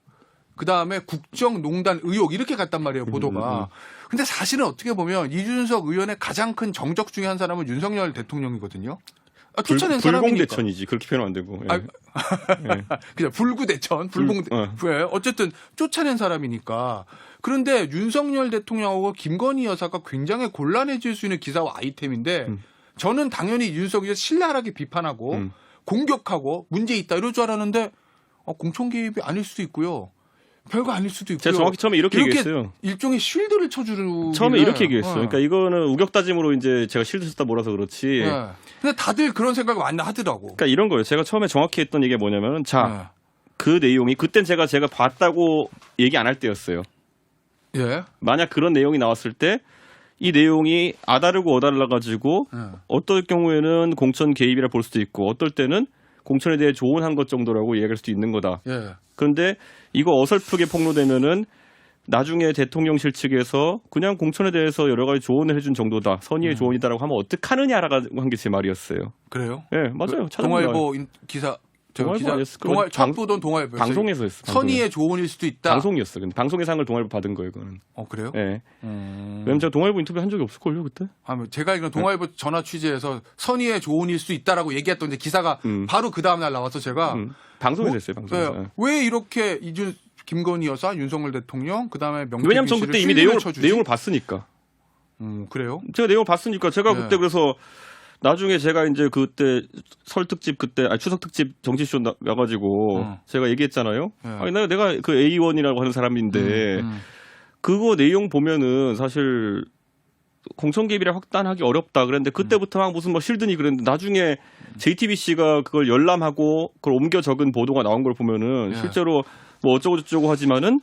그다음에 국정농단 의혹 이렇게 갔단 말이에요. 보도가. 근데 사실은 어떻게 보면 이준석 의원의 가장 큰 정적 중에 한 사람은 윤석열 대통령이거든요. 쫓아낸 사람이니까. 불공대천이지. 그렇게 표현 안 되고. 예. 그냥 불구대천, 어쨌든 쫓아낸 사람이니까. 그런데 윤석열 대통령하고 김건희 여사가 굉장히 곤란해질 수 있는 기사와 아이템인데 저는 당연히 윤석열 의원 신랄하게 비판하고 공격하고 문제 있다 이럴 줄 알았는데 공천 개입이 아닐 수도 있고요. 별거 아닐 수도 있고요. 제가 정확히 처음에 이렇게 얘기했어요. 일종의 쉴드를 쳐주는. 처음에 이렇게 얘기했어요. 그러니까 이거는 우격다짐으로 이제 제가 쉴드 쳤다 몰아서 그렇지. 네. 근데 다들 그런 생각을 많이 하더라고. 그러니까 이런 거예요. 제가 처음에 정확히 했던 얘기가 뭐냐면은 그 내용이 그땐 제가 봤다고 얘기 안 할 때였어요. 예. 만약 그런 내용이 나왔을 때 이 내용이 아다르고 어달라 가지고 어떨 경우에는 공천 개입이라 볼 수도 있고 어떨 때는 공천에 대해 조언한 것 정도라고 얘기할 수도 있는 거다. 예. 그런데 이거 어설프게 폭로되면은 나중에 대통령실 측에서 그냥 공천에 대해서 여러 가지 조언을 해준 정도다. 선의의 조언이다라고 하면 어떡하느냐라고 한 게 제 말이었어요. 그래요? 네, 맞아요. 동아일보 기사. 처음 보던 동아일보. 방송에서 했어. 선의의 조언일 수도 있다. 방송이었어. 근데 방송의 상을 동아일보 받은 거예요, 그거는. 그래요? 네. 왜냐면 제가 동아일보 인터뷰 한 적이 없을걸요, 그때? 제가 이건 동아일보 전화 취재해서 선의의 조언일 수 있다라고 얘기했던 기사가 바로 그 다음날 나와서 제가 방송에서 했어요, 방송에서. 네. 왜 이렇게 김건희 여사, 윤석열 대통령, 그 다음에 명태균 왜냐면 전 그때 이미 내용을 봤으니까. 그래요? 제가 내용을 봤으니까 제가 그때 그래서 나중에 제가 이제 그때 설 특집 추석 특집 정치쇼 나가지고 제가 얘기했잖아요. 아니 내가 그 A1이라고 하는 사람인데 그거 내용 보면은 사실 공천 개입이라 확단하기 어렵다 그랬는데 그때부터 막 무슨 뭐 실드니 그랬는데 나중에 JTBC가 그걸 열람하고 그걸 옮겨 적은 보도가 나온 걸 보면은 실제로 뭐 어쩌고 저쩌고 하지만은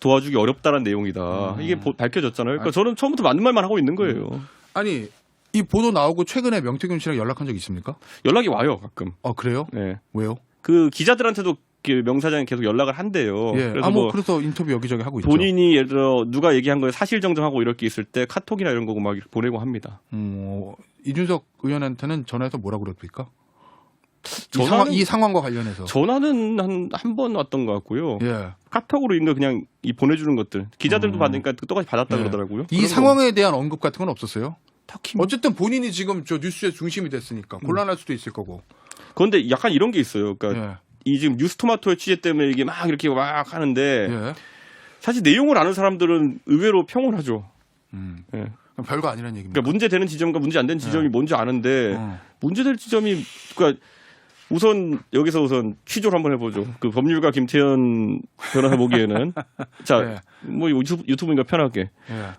도와주기 어렵다는 내용이다. 이게 밝혀졌잖아요. 그러니까 저는 처음부터 맞는 말만 하고 있는 거예요. 아니 이 보도 나오고 최근에 명태균 씨랑 연락한 적 있습니까? 연락이 와요 가끔. 그래요? 네. 왜요? 그 기자들한테도 명사장이 계속 연락을 한대요. 예. 그래서 인터뷰 여기저기 하고 있죠. 본인이 예를 들어 누가 얘기한 거에 사실 정정하고 이렇게 있을 때 카톡이나 이런 거고 막 보내고 합니다. 이준석 의원한테는 전화해서 뭐라 그럽니까? 이 상황과 관련해서 전화는 한 번 왔던 것 같고요. 예. 카톡으로 있는 거 그냥 보내주는 것들 기자들도 받으니까 똑같이 받았다 그러더라고요. 이 상황에 대한 언급 같은 건 없었어요? 딱히 어쨌든 본인이 지금 저 뉴스의 중심이 됐으니까 곤란할 수도 있을 거고. 그런데 약간 이런 게 있어요. 그러니까 이 지금 뉴스토마토의 취재 때문에 이게 막 이렇게 막 하는데 사실 내용을 아는 사람들은 의외로 평온하죠. 별거 아니라는 얘기입니다. 그러니까 문제되는 지점과 문제 안 되는 지점이 뭔지 아는데 문제될 지점이 그러니까 우선 취조를 한번 해보죠. 그 법률가 김태현 변호사 보기에는 뭐 유튜브니까 편하게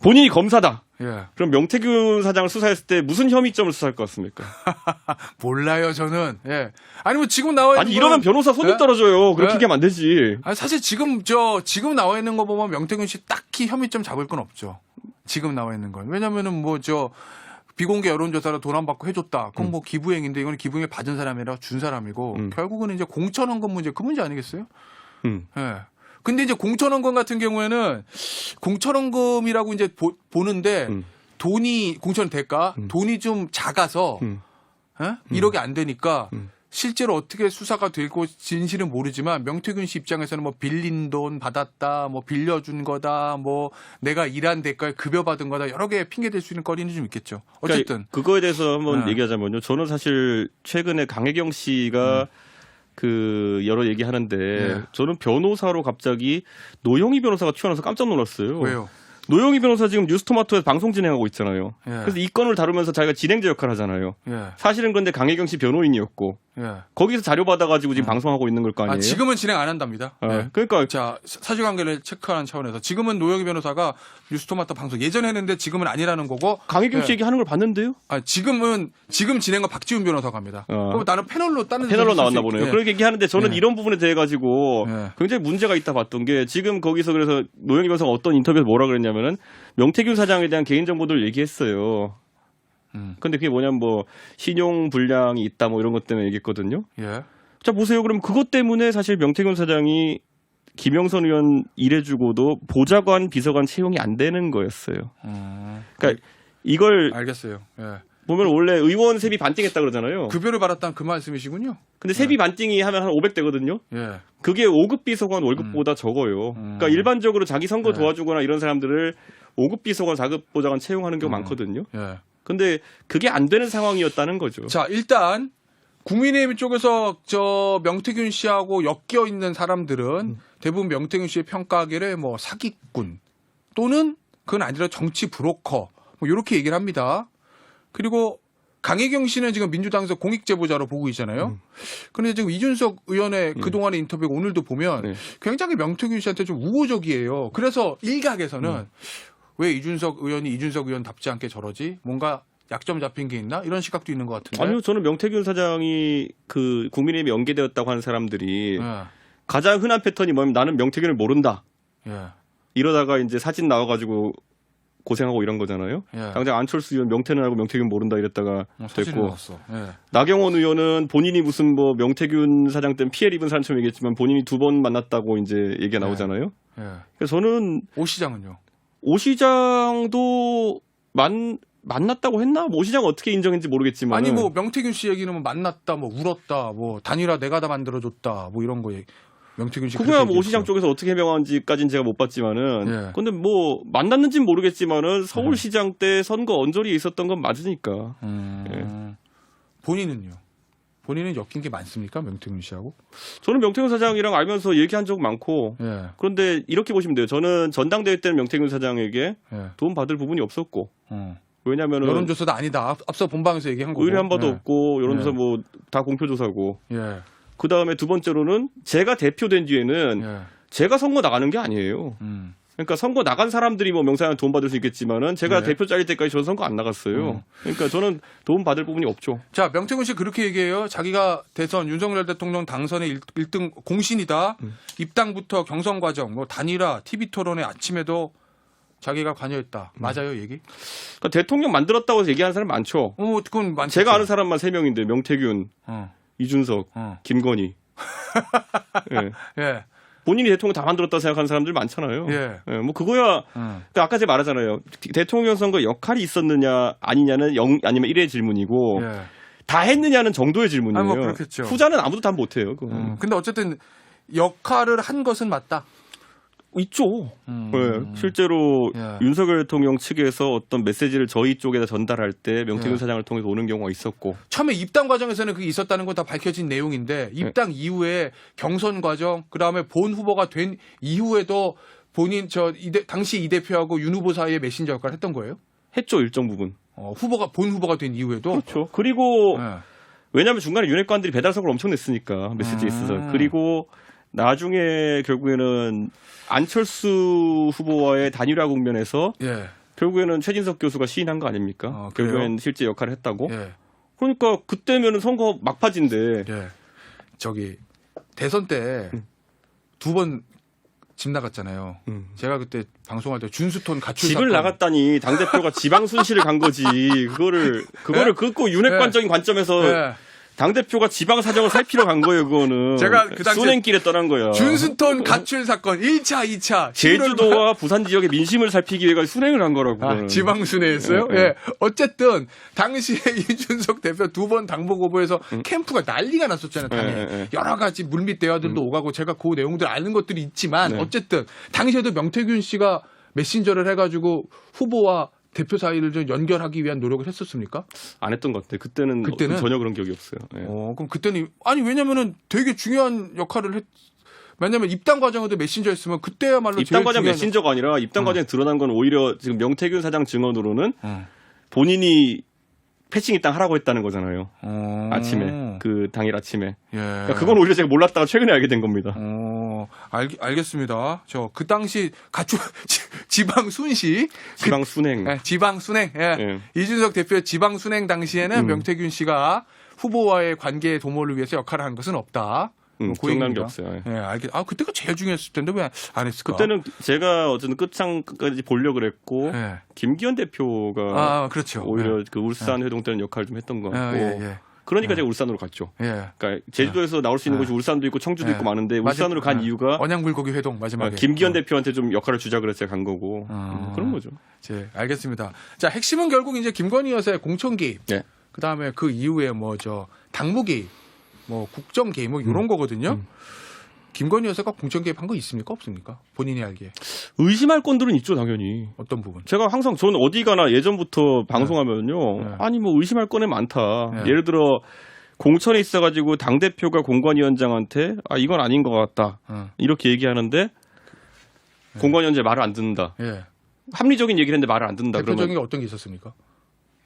본인이 검사다. 그럼 명태균 사장을 수사했을 때 무슨 혐의점을 수사할 것 같습니까? 몰라요, 저는. 아니 뭐 지금 나와 있는 이러면 변호사 손이 떨어져요. 그렇게 얘기하면 안 되지. 사실 지금 나와 있는 거 보면 명태균 씨 딱히 혐의점 잡을 건 없죠. 지금 나와 있는 건. 왜냐면은 비공개 여론조사로 돈 안 받고 해줬다. 그건 뭐 기부행인데 이거는 기부행을 받은 사람이라 준 사람이고 결국은 이제 공천원건 문제 그 문제 아니겠어요? 근데 이제 공천원건 같은 경우에는 공천원금이라고 이제 보는데 공천 대가 돈이 좀 작아서 1억이 안 되니까 실제로 어떻게 수사가 되고 진실은 모르지만 명태균 씨 입장에서는 뭐 빌린 돈 받았다, 뭐 빌려준 거다, 뭐 내가 일한 대가에 급여 받은 거다 여러 개 핑계 댈 수 있는 거리는 좀 있겠죠. 어쨌든 그러니까 그거에 대해서 한번 얘기하자면요. 저는 사실 최근에 강혜경 씨가 그 여러 얘기하는데 저는 변호사로 갑자기 노영희 변호사가 튀어나와서 깜짝 놀랐어요. 왜요? 노영희 변호사 지금 뉴스토마토에서 방송 진행하고 있잖아요. 그래서 이 건을 다루면서 자기가 진행자 역할을 하잖아요. 사실은 그런데 강혜경 씨 변호인이었고 거기서 자료 받아가지고 지금 방송하고 있는 걸 거 아니에요? 지금은 진행 안 한답니다. 그러니까 자 사실관계를 체크하는 차원에서 지금은 노영희 변호사가 뉴스토마토 방송 예전에 했는데 지금은 아니라는 거고. 강혜경 씨 얘기하는 걸 봤는데요? 지금 진행은 박지훈 변호사가 합니다. 그럼 나는 패널로 나왔나 보네요. 그렇게 얘기하는데 저는 이런 부분에 대해 가지고 굉장히 문제가 있다 봤던 게 지금 거기서 그래서 노영희 변호사가 어떤 인터뷰에서 뭐라 그랬냐면은 명태균 사장에 대한 개인 정보들 얘기했어요. 근데 그게 뭐냐면 뭐 신용 불량이 있다 뭐 이런 것 때문에 얘기했거든요. 예. 자 보세요. 그럼 그것 때문에 사실 명태균 사장이 김영선 의원 일해주고도 보좌관 비서관 채용이 안 되는 거였어요. 그러니까 이걸 알겠어요. 예. 보면 원래 의원 세비 반띵했다 그러잖아요. 급여를 받았다는 그 말씀이시군요. 근데 세비 반띵이 하면 한 500대거든요. 예. 그게 5급 비서관 월급보다 적어요. 그러니까 일반적으로 자기 선거 네. 도와주거나 이런 사람들을 5급 비서관, 4급 보좌관 채용하는 경우가 많거든요. 예. 근데 그게 안 되는 상황이었다는 거죠. 자, 일단 국민의힘 쪽에서 저 명태균 씨하고 엮여 있는 사람들은 대부분 명태균 씨의 평가하기를 뭐 사기꾼 또는 그건 아니라 정치 브로커 뭐 이렇게 얘기를 합니다. 그리고 강혜경 씨는 지금 민주당에서 공익제보자로 보고 있잖아요. 그런데 지금 이준석 의원의 그동안의 인터뷰가 오늘도 보면 네. 굉장히 명태균 씨한테 좀 우호적이에요. 그래서 일각에서는 왜 이준석 의원이 이준석 의원답지 않게 저러지? 뭔가 약점 잡힌 게 있나? 이런 시각도 있는 것 같은데. 아니요, 저는 명태균 사장이 그 국민의힘에 연계되었다고 하는 사람들이 예. 가장 흔한 패턴이 뭐냐면 나는 명태균을 모른다. 예. 이러다가 이제 사진 나와가지고 고생하고 이런 거잖아요. 예. 당장 안철수 의원 명태는 알고 명태균 모른다 이랬다가 사진을 됐고 넣었어. 예. 나경원 의원은 본인이 무슨 뭐 명태균 사장 때문에 피해를 입은 사람처럼 얘기했지만 본인이 2번 만났다고 이제 얘기가 나오잖아요. 예. 그래서 저는 오 시장은요? 오 시장도 만났다고 했나? 뭐 오 시장 어떻게 인정했는지 모르겠지만 아니 뭐 명태균 씨 얘기는 뭐 만났다, 뭐 울었다, 뭐 단일화 내가 다 만들어줬다, 뭐 이런 거 얘기. 명태균 씨 그거야 그렇게 뭐 오 시장 얘기했어요. 쪽에서 어떻게 해명하는지까지는 제가 못 봤지만은 예. 근데 뭐 만났는지는 모르겠지만은 서울시장 때 선거 언저리에 있었던 건 맞으니까 본인은요? 본인은 엮인 게 많습니까? 명태균 씨하고? 저는 명태균 사장이랑 알면서 얘기한 적 많고 예. 그런데 이렇게 보시면 돼요. 저는 전당대회 때는 명태균 사장에게 예. 도움 받을 부분이 없었고 왜냐면은 여론조사도 아니다. 앞서 본방에서 얘기한 거고. 의뢰 한 번도 예. 없고 여론조사 예. 뭐 다 공표조사고 예. 그 다음에 두 번째로는 제가 대표된 뒤에는 예. 제가 선거 나가는 게 아니에요. 그러니까 선거 나간 사람들이 뭐 명사한테 도움 받을 수 있겠지만은 제가 네. 대표 잘릴 때까지 저는 선거 안 나갔어요. 그러니까 저는 도움 받을 부분이 없죠. 자, 명태균 씨 그렇게 얘기해요. 자기가 대선 윤석열 대통령 당선의 1등 공신이다. 입당부터 경선 과정, 뭐 단일화, TV 토론회 아침에도 자기가 관여했다. 맞아요, 얘기? 그러니까 대통령 만들었다고 얘기하는 사람 많죠. 그건 많죠. 제가 아는 사람만 3명인데 명태균, 이준석, 김건희. 예. 예. 본인이 대통령 다 만들었다고 생각하는 사람들 많잖아요. 예. 예, 뭐 그거야. 그러니까 아까 제가 말하잖아요. 대통령 선거 역할이 있었느냐 아니냐는 아니면 1의 질문이고 예. 다 했느냐는 정도의 질문이에요. 뭐 그렇겠죠. 후자는 아무도 답 못해요. 그건. 근데 어쨌든 역할을 한 것은 맞다. 있죠. 네, 실제로 예. 윤석열 대통령 측에서 어떤 메시지를 저희 쪽에다 전달할 때 명태균 예. 사장을 통해서 오는 경우가 있었고. 처음에 입당 과정에서는 그게 있었다는 건 다 밝혀진 내용인데 입당 이후에 경선 과정 그다음에 본 후보가 된 이후에도 본인 당시 이 대표하고 윤 후보 사이에 메신저 역할을 했던 거예요? 했죠, 일정 부분. 본 후보가 된 이후에도 그렇죠. 그리고 예. 왜냐하면 중간에 윤핵관들이 배달석을 엄청 냈으니까 메시지에 있어서. 그리고 나중에 결국에는 안철수 후보와의 단일화 국면에서 예. 결국에는 최진석 교수가 시인한 거 아닙니까? 그래요? 결국엔 실제 역할을 했다고. 예. 그러니까 그때면은 선거 막판인데 예. 대선 때 2번 집 나갔잖아요. 제가 그때 방송할 때 준수톤 가출 집을 사건. 나갔다니 당대표가 지방 순시를 간 거지. 그거를 긋고 윤핵관적인 관점에서 예. 당대표가 지방 사정을 살피러 간 거예요, 그거는. 제가 그 당시에 순행길에 떠난 거야. 준수톤 가출 사건 1차, 2차. 제주도와 부산 지역의 민심을 살피기 위해 순행을 한 거라고. 그거는. 지방순회였어요? 예, 예. 예. 어쨌든 당시에 이준석 대표 2번 당복 후보에서 캠프가 난리가 났었잖아요. 당에. 예. 여러 가지 물밑 대화들도 오가고 제가 그 내용들 아는 것들이 있지만 네. 어쨌든 당시에도 명태균 씨가 메신저를 해가지고 후보와 대표 사이를 좀 연결하기 위한 노력을 했었습니까? 안 했던 것 같아요. 그때는 전혀 그런 기억이 없어요. 예. 그럼 그때는 왜냐면은 되게 중요한 역할을 왜냐면 입당 과정에도 메신저 했으면 그때야말로 입당 제일 과정 중요한 메신저가 아니라 입당 과정에 드러난 건 오히려 지금 명태균 사장 증언으로는 본인이 패싱 입당 하라고 했다는 거잖아요. 아침에 그 당일 아침에. 예. 그러니까 그건 오히려 제가 몰랐다가 최근에 알게 된 겁니다. 알겠습니다. 그 당시 지방 순시 지방 순행. 지방 순행. 예. 예. 이준석 대표의 지방 순행 당시에는 명태균 씨가 후보와의 관계 도모를 위해서 역할을 한 것은 없다. 뭐 기억나는 게 고얘기입니다. 없어요. 예, 아 그때가 제일 중요했을 텐데 왜 안 했을까? 그때는 제가 어쨌든 끝장까지 보려고 그랬고 예. 김기현 대표가 그렇죠. 오히려 그 울산 회동 때는 역할을 좀 했던 것 같고 예. 그러니까 제가 울산으로 갔죠. 예. 그러니까 제주도에서 나올 수 있는 곳이 울산도 있고 청주도 예. 있고 많은데 울산으로 간 이유가 언양불고기 회동 마지막에 김기현 대표한테 좀 역할을 주자 그래서 제가 간 거고 그런 거죠. 예, 알겠습니다. 자, 핵심은 결국 이제 김건희 여사의 공천 개입. 네. 그다음에 그 이후에 뭐 저 당무 개입, 뭐 국정 개입 뭐 이런 거거든요. 김건희 여사가 공천 개입한 거 있습니까? 없습니까? 본인이 알기에. 의심할 건들은 있죠, 당연히. 어떤 부분? 제가 항상 저는 어디 가나 예전부터 방송하면요. 네. 아니 뭐 의심할 거는 많다. 네. 예를 들어 공천에 있어가지고 당대표가 공관위원장한테 이건 아닌 것 같다. 이렇게 얘기하는데 공관위원장이 말을 안 듣는다. 예. 합리적인 얘기를 했는데 말을 안 듣는다. 대표적인 그러면 게 어떤 게 있었습니까?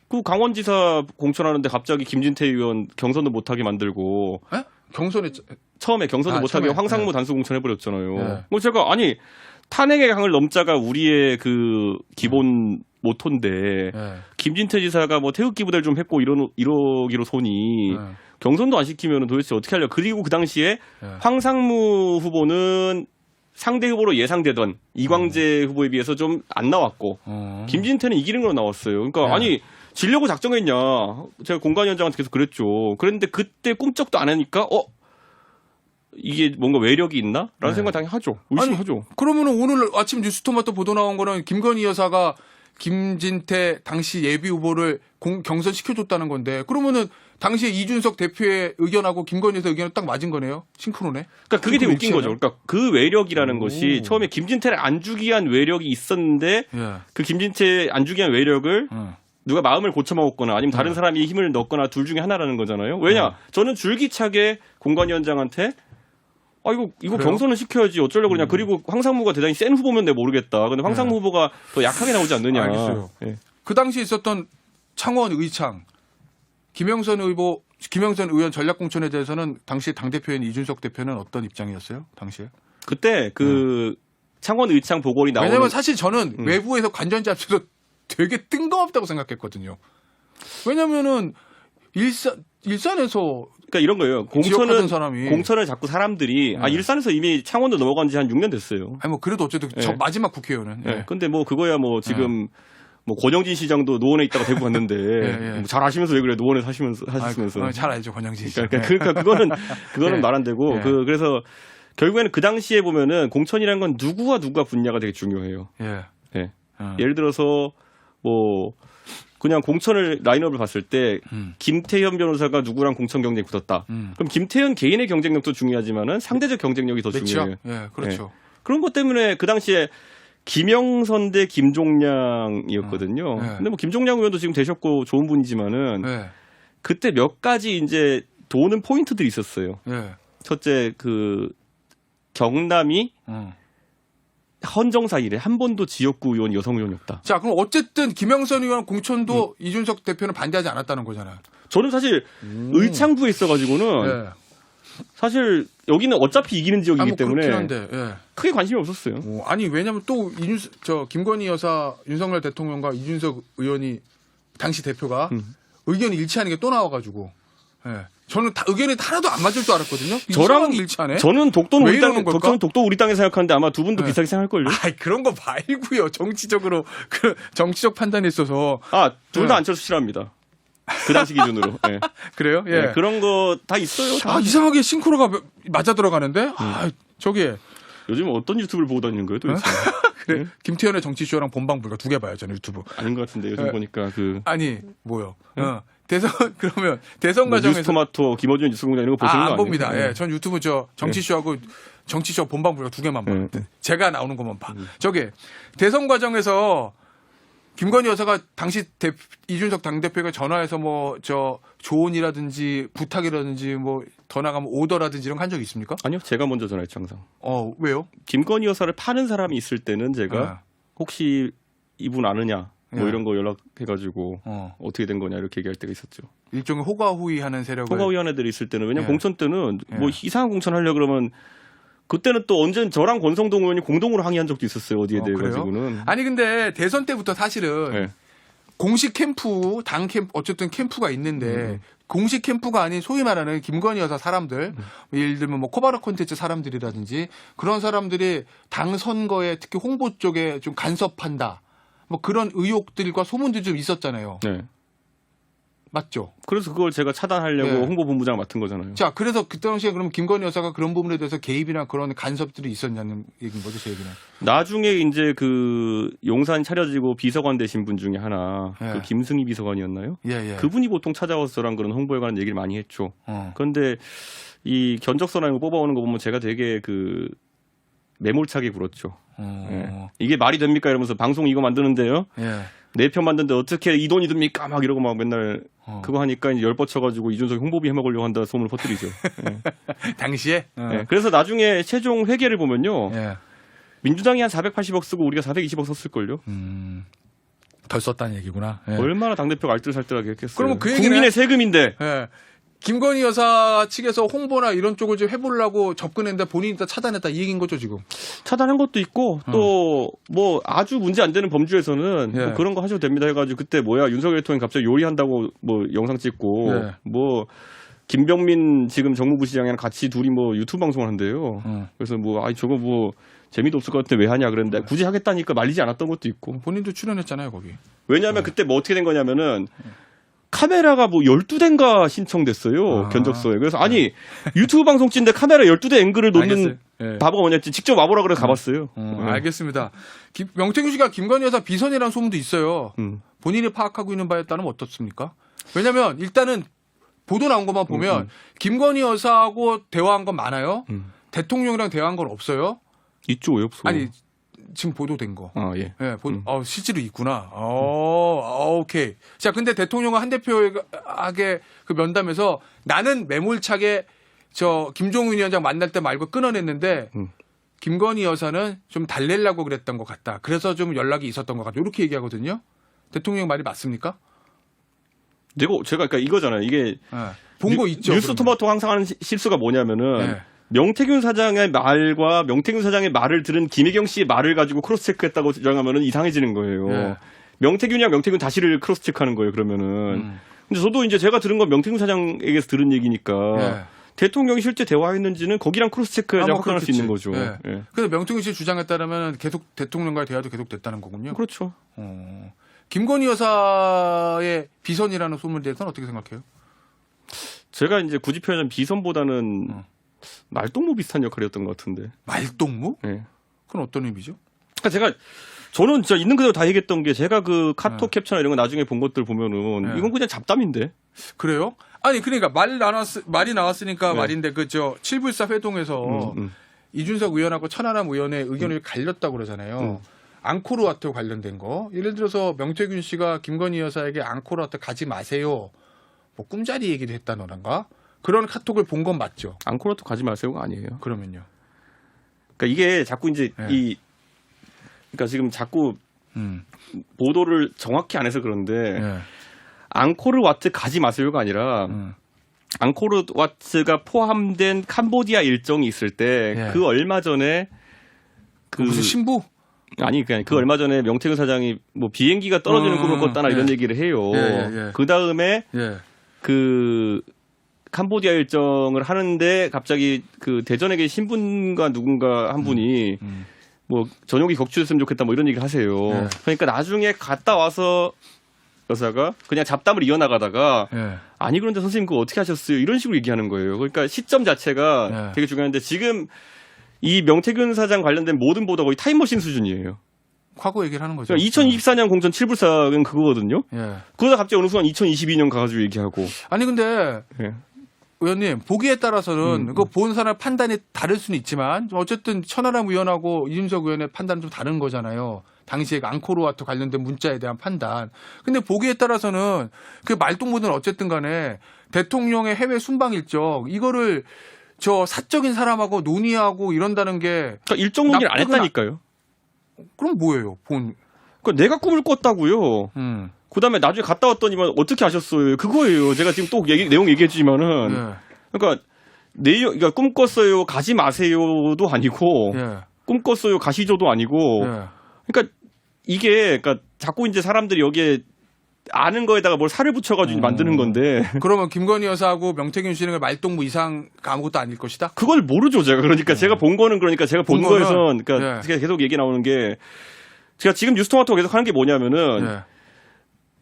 그 강원지사 공천하는데 갑자기 김진태 의원 경선도 못하게 만들고 예? 경선에 처음에 경선도 못하게 처음에. 황상무 네. 단수 공천해버렸잖아요. 네. 뭐 제가 아니 탄핵의 강을 넘자가 우리의 그 기본 모토인데 예. 김진태 지사가 뭐 태극기 부대를 좀 했고 이러기로 손이 경선도 안 시키면 도대체 어떻게 하려고. 그리고 그 당시에 황상무 후보는 상대 후보로 예상되던 이광재 후보에 비해서 좀 안 나왔고 김진태는 이기는 걸로 나왔어요. 그러니까 네. 아니 지려고 작정했냐. 제가 공관위원장한테 계속 그랬죠. 그랬는데 그때 꿈쩍도 안 하니까 이게 뭔가 외력이 있나? 라는 생각 당연히 하죠. 의심하죠. 그러면은 오늘 아침 뉴스토마토 보도 나온 거는 김건희 여사가 김진태 당시 예비 후보를 경선 시켜줬다는 건데 그러면은 당시에 이준석 대표의 의견하고 김건희 여사 의견은 딱 맞은 거네요. 싱크로네. 그러니까 그게 되게 웃긴 일치하네. 거죠. 그러니까 그 외력이라는 오. 것이 처음에 김진태를 안 주기 위한 외력이 있었는데 예. 그 김진태 안 주기 위한 외력을 누가 마음을 고쳐먹었거나 아니면 다른 사람이 힘을 넣거나 둘 중에 하나라는 거잖아요. 왜냐? 저는 줄기차게 공관위원장한테 이거 그래요? 경선을 시켜야지 어쩌려고 그러냐. 그리고 황상무가 대단히 센 후보면 내가 모르겠다. 근데 황상무 후보가 더 약하게 나오지 않느냐. 알겠어요. 예. 그 당시 있었던 창원 의창 김영선 의원 전략공천에 대해서는 당시 당대표인 이준석 대표는 어떤 입장이었어요? 당시에? 그때 그 창원 의창 보궐이 나오는 왜냐면 사실 저는 외부에서 관전 잡혀서 되게 뜬금없다고 생각했거든요. 왜냐면은 일산에서 그러니까 이런 거예요. 지역하던 사람이 공천을 자꾸 사람들이 일산에서 이미 창원도 넘어간 지 한 6년 됐어요. 아니 뭐 그래도 어쨌든 저 마지막 국회의원은 예. 근데 뭐 그거야 뭐 지금 뭐 권영진 시장도 노원에 있다가 대구 갔는데 뭐잘 아시면서 왜 그래 노원에 하시면서 잘 알죠 권영진 씨. 그러니까 그거는 말 안 되고 그래서 결국에는 그 당시에 보면은 공천이라는 건 누구와 누가 붙냐가 되게 중요해요. 예. 예를 들어서 뭐 그냥 공천을 라인업을 봤을 때 김태현 변호사가 누구랑 공천 경쟁이 붙었다. 그럼 김태현 개인의 경쟁력도 중요하지만은 상대적 경쟁력이 더 중요해요. 예, 그렇죠. 예. 그런 것 때문에 그 당시에 김영선 대 김종량이었거든요. 근데 뭐 김종량 의원도 지금 되셨고 좋은 분이지만은 그때 몇 가지 이제 도는 포인트들이 있었어요. 첫째 그 경남이 헌정사 이래 한 번도 지역구 의원 여성 의원이 없다. 자, 그럼 어쨌든 김영선 의원 공천도 이준석 대표는 반대하지 않았다는 거잖아요. 저는 사실 의창구에 있어가지고는 사실 여기는 어차피 이기는 지역이기 때문에 한데, 크게 관심이 없었어요. 아니 왜냐면 또 김건희 여사, 윤석열 대통령과 이준석 의원이 당시 대표가 의견이 일치하는 게 또 나와가지고, 저는 의견이 하나도 안 맞을 줄 알았거든요. 저랑 일치하네. 저는 독도는 왜 우리 땅, 이러는 걸까? 저는 독도 우리 땅에 생각하는데 아마 두 분도 비슷하게 생각할 걸요. 그런 거 말고요. 정치적으로 정치적 판단이 있어서. 둘 다 안철수 싫어합니다. 그 당시 기준으로. 네. 그래요? 예. 네, 그런 거 다 있어요. 다. 이상하게 싱크로가 맞아 들어가는데. 저기 요즘 어떤 유튜브를 보고 다니는 거예요, 도대체? 그래. 김태현의 정치쇼랑 본방불가 2개 봐요, 저는 유튜브. 아닌 것 같은데 요즘 보니까 아니 뭐요? 그러면 대선 과정에서 뉴스토마토 김어준 뉴스공장 이런 거 보시는 거 아니에요? 안 봅니다. 전 유튜브 정치쇼하고 정치쇼 본방불가 2개만 봐요. 제가 나오는 것만 봐. 저기 대선 과정에서 김건희 여사가 당시 이준석 당대표가 전화해서 뭐 조언이라든지 부탁이라든지 뭐 더 나가면 오더라든지 이런 거 한 적 있습니까? 아니요, 제가 먼저 전화했죠 항상. 왜요? 김건희 여사를 파는 사람이 있을 때는 제가 혹시 이분 아느냐 뭐 이런 거 연락해가지고 어떻게 된 거냐 이렇게 얘기할 때가 있었죠. 일종의 호가호위하는 세력을. 호가위원회들이 있을 때는 왜냐면 공천 때는 뭐 이상한 공천 하려 그러면 그때는 또 언젠 저랑 권성동 의원이 공동으로 항의한 적도 있었어요. 어디에 대해 가지고는. 아니 근데 대선 때부터 사실은 공식 캠프, 당 캠프 어쨌든 캠프가 있는데 공식 캠프가 아닌 소위 말하는 김건희 여사 사람들, 예를 들면 뭐 코바나 콘텐츠 사람들이라든지 그런 사람들이 당 선거에 특히 홍보 쪽에 좀 간섭한다. 뭐 그런 의혹들과 소문들이 좀 있었잖아요. 네. 맞죠? 그래서 그걸 제가 차단하려고 네. 홍보본부장 맡은 거잖아요. 자, 그래서 그때 당시에 그럼 김건희 여사가 그런 부분에 대해서 개입이나 그런 간섭들이 있었냐는 얘기인 거죠, 제 얘기는. 나중에 이제 그 용산 차려지고 비서관 되신 분 중에 하나, 예. 그 김승희 비서관이었나요? 예, 예. 그분이 보통 찾아와서 저랑 그런 홍보에 관한 얘기를 많이 했죠. 그런데 이 견적서나 이거 뽑아오는 거 보면 제가 되게 그 매몰차게 굴었죠. 예. 이게 말이 됩니까? 이러면서 방송 이거 만드는데요. 예. 내 편 만드는데 어떻게 이 돈이 듭니까? 막 이러고 막 맨날 그거 하니까 이제 열뻗쳐가지고 이준석이 홍보비 해먹으려고 한다 소문을 퍼뜨리죠. 예. 당시에? 예. 그래서 나중에 최종 회계를 보면요. 예. 민주당이 한 480억 쓰고 우리가 420억 썼을걸요? 덜 썼다는 얘기구나. 예. 얼마나 당대표가 알뜰살뜰하게 했겠어요. 그러면 그 얘기는- 국민의 세금인데. 예. 김건희 여사 측에서 홍보나 이런 쪽을 좀 해보려고 접근했는데 본인이 다 차단했다 이 얘기인 거죠, 지금? 차단한 것도 있고 또 뭐 아주 문제 안 되는 범주에서는 예. 뭐 그런 거 하셔도 됩니다 해가지고 그때 뭐야 윤석열 대통령이 갑자기 요리한다고 뭐 영상 찍고 예. 뭐 김병민 지금 정무부 시장이랑 같이 둘이 뭐 유튜브 방송을 한대요. 그래서 뭐 아이 저거 뭐 재미도 없을 것 같은데 왜 하냐 그랬는데 굳이 하겠다니까 말리지 않았던 것도 있고. 본인도 출연했잖아요, 거기. 왜냐하면 그때 뭐 어떻게 된 거냐면은 카메라가 뭐 12대인가 신청됐어요. 견적서에. 그래서 아니 유튜브 방송 찍는데 카메라 12대 앵글을 놓는 알겠어요. 예. 바보가 뭐냐지 직접 와보라 그래서 가봤어요. 알겠습니다. 명태균 씨가 김건희 여사 비선이라는 소문도 있어요. 본인이 파악하고 있는 바에 따르면 어떻습니까? 왜냐면 일단은 보도 나온 것만 보면 김건희 여사하고 대화한 건 많아요. 대통령이랑 대화한 건 없어요. 있죠, 왜 없어? 아니 지금 보도된 거. 아 예. 예, 실제로 있구나. 오케이. 자, 근데 대통령은 한 대표에게 그 면담에서 나는 매몰차게 저 김종인 위원장 만날 때 말고 끊어냈는데 김건희 여사는 좀 달래려고 그랬던 것 같다. 그래서 좀 연락이 있었던 것 같다. 이렇게 얘기하거든요. 대통령 말이 맞습니까? 제가 그러니까 이거잖아요. 이게 본 거 있죠. 뉴스 그러면. 토마토 항상 하는 실수가 뭐냐면은 네. 명태균 사장의 말과 명태균 사장의 말을 들은 김혜경 씨의 말을 가지고 크로스 체크했다고 주장하면은 이상해지는 거예요. 네. 명태균이랑 명태균 다시를 크로스 체크하는 거예요. 그러면은. 근데 저도 이제 제가 들은 건 명태균 사장에게서 들은 얘기니까 네. 대통령이 실제 대화했는지는 거기랑 크로스 체크해야지 확인할 수 있는 거죠. 네. 예. 근데 명태균 씨 주장에 따르면 계속 대통령과의 대화도 계속 됐다는 거군요. 그렇죠. 김건희 여사의 비선이라는 소문에 대해서는 어떻게 생각해요? 제가 이제 굳이 표현하면 비선보다는 말동무 비슷한 역할이었던 것 같은데. 말동무? 예. 그건 어떤 의미죠? 그러니까 저는 진짜 있는 그대로 다 얘기했던 게 제가 그 카톡 캡처나 이런 거 나중에 본 것들 보면은 이건 그냥 잡담인데. 그래요? 아니 그러니까 말이 나왔으니까 네. 말인데 그저 7불사 회동에서 이준석 의원하고 천하람 의원의 의견을 갈렸다고 그러잖아요. 앙코르와트 관련된 거. 예를 들어서 명태균 씨가 김건희 여사에게 앙코르와트 가지 마세요. 뭐 꿈자리 얘기도 했다던가 그런 카톡을 본 건 맞죠? 앙코르와트 가지 마세요가 아니에요. 그러면요. 그러니까 이게 자꾸 이제 네. 그러니까 지금 자꾸 보도를 정확히 안 해서 그런데 네. 앙코르와트 가지 마세요가 아니라 앙코르와트가 포함된 캄보디아 일정이 있을 때 그 얼마 전에 그 무슨 신부? 아니 그냥 그 얼마 전에 명태균 사장이 뭐 비행기가 떨어지는 꿈을 꿨다나 이런 얘기를 해요. 그 다음에 그 캄보디아 일정을 하는데 갑자기 그 대전에 계신 신분과 누군가 한 분이 뭐 저녁이 격추됐으면 좋겠다 뭐 이런 얘기를 하세요. 그러니까 나중에 갔다 와서 여사가 그냥 잡담을 이어나가다가 아니 그런데 선생님 그거 어떻게 하셨어요? 이런 식으로 얘기하는 거예요. 그러니까 시점 자체가 되게 중요한데 지금 이 명태균 사장 관련된 모든 보도가 거의 타임머신 수준이에요. 과거 얘기를 하는 거죠. 그러니까 2024년 공천 7불사는 그거거든요. 예. 그러다 갑자기 어느 순간 2022년 가가지고 얘기하고. 아니 근데 예. 의원님 보기에 따라서는 그거 본 사람 판단이 다를 수는 있지만 어쨌든 천하람 의원하고 이준석 의원의 판단은 좀 다른 거잖아요. 당시에 앙코르와트 관련된 문자에 대한 판단. 근데 보기에 따라서는 그 말동무는 어쨌든 간에 대통령의 해외 순방 일정 이거를 저 사적인 사람하고 논의하고 이런다는 게 그러니까 일정 논의를 안 했다니까요. 그럼 뭐예요? 그러니까 내가 꿈을 꿨다고요. 그다음에 나중에 갔다 왔더니만 어떻게 하셨어요? 그거예요. 제가 지금 또 내용 얘기했지만은 그러니까 그러니까 꿈 꿨어요. 가지 마세요도 아니고 꿈 꿨어요. 가시죠도 아니고 그러니까 이게 그러니까 자꾸 이제 사람들이 여기에 아는 거에다가 뭘 살을 붙여가지고 만드는 건데 그러면 김건희 여사하고 명태균 씨는 말동무 이상 아무것도 아닐 것이다. 그걸 모르죠 제가. 그러니까 제가 본 거는 그러니까 제가 본 본 거는, 거에선 그러니까 제가 계속 얘기 나오는 게 제가 지금 뉴스토마토 계속 하는 게 뭐냐면은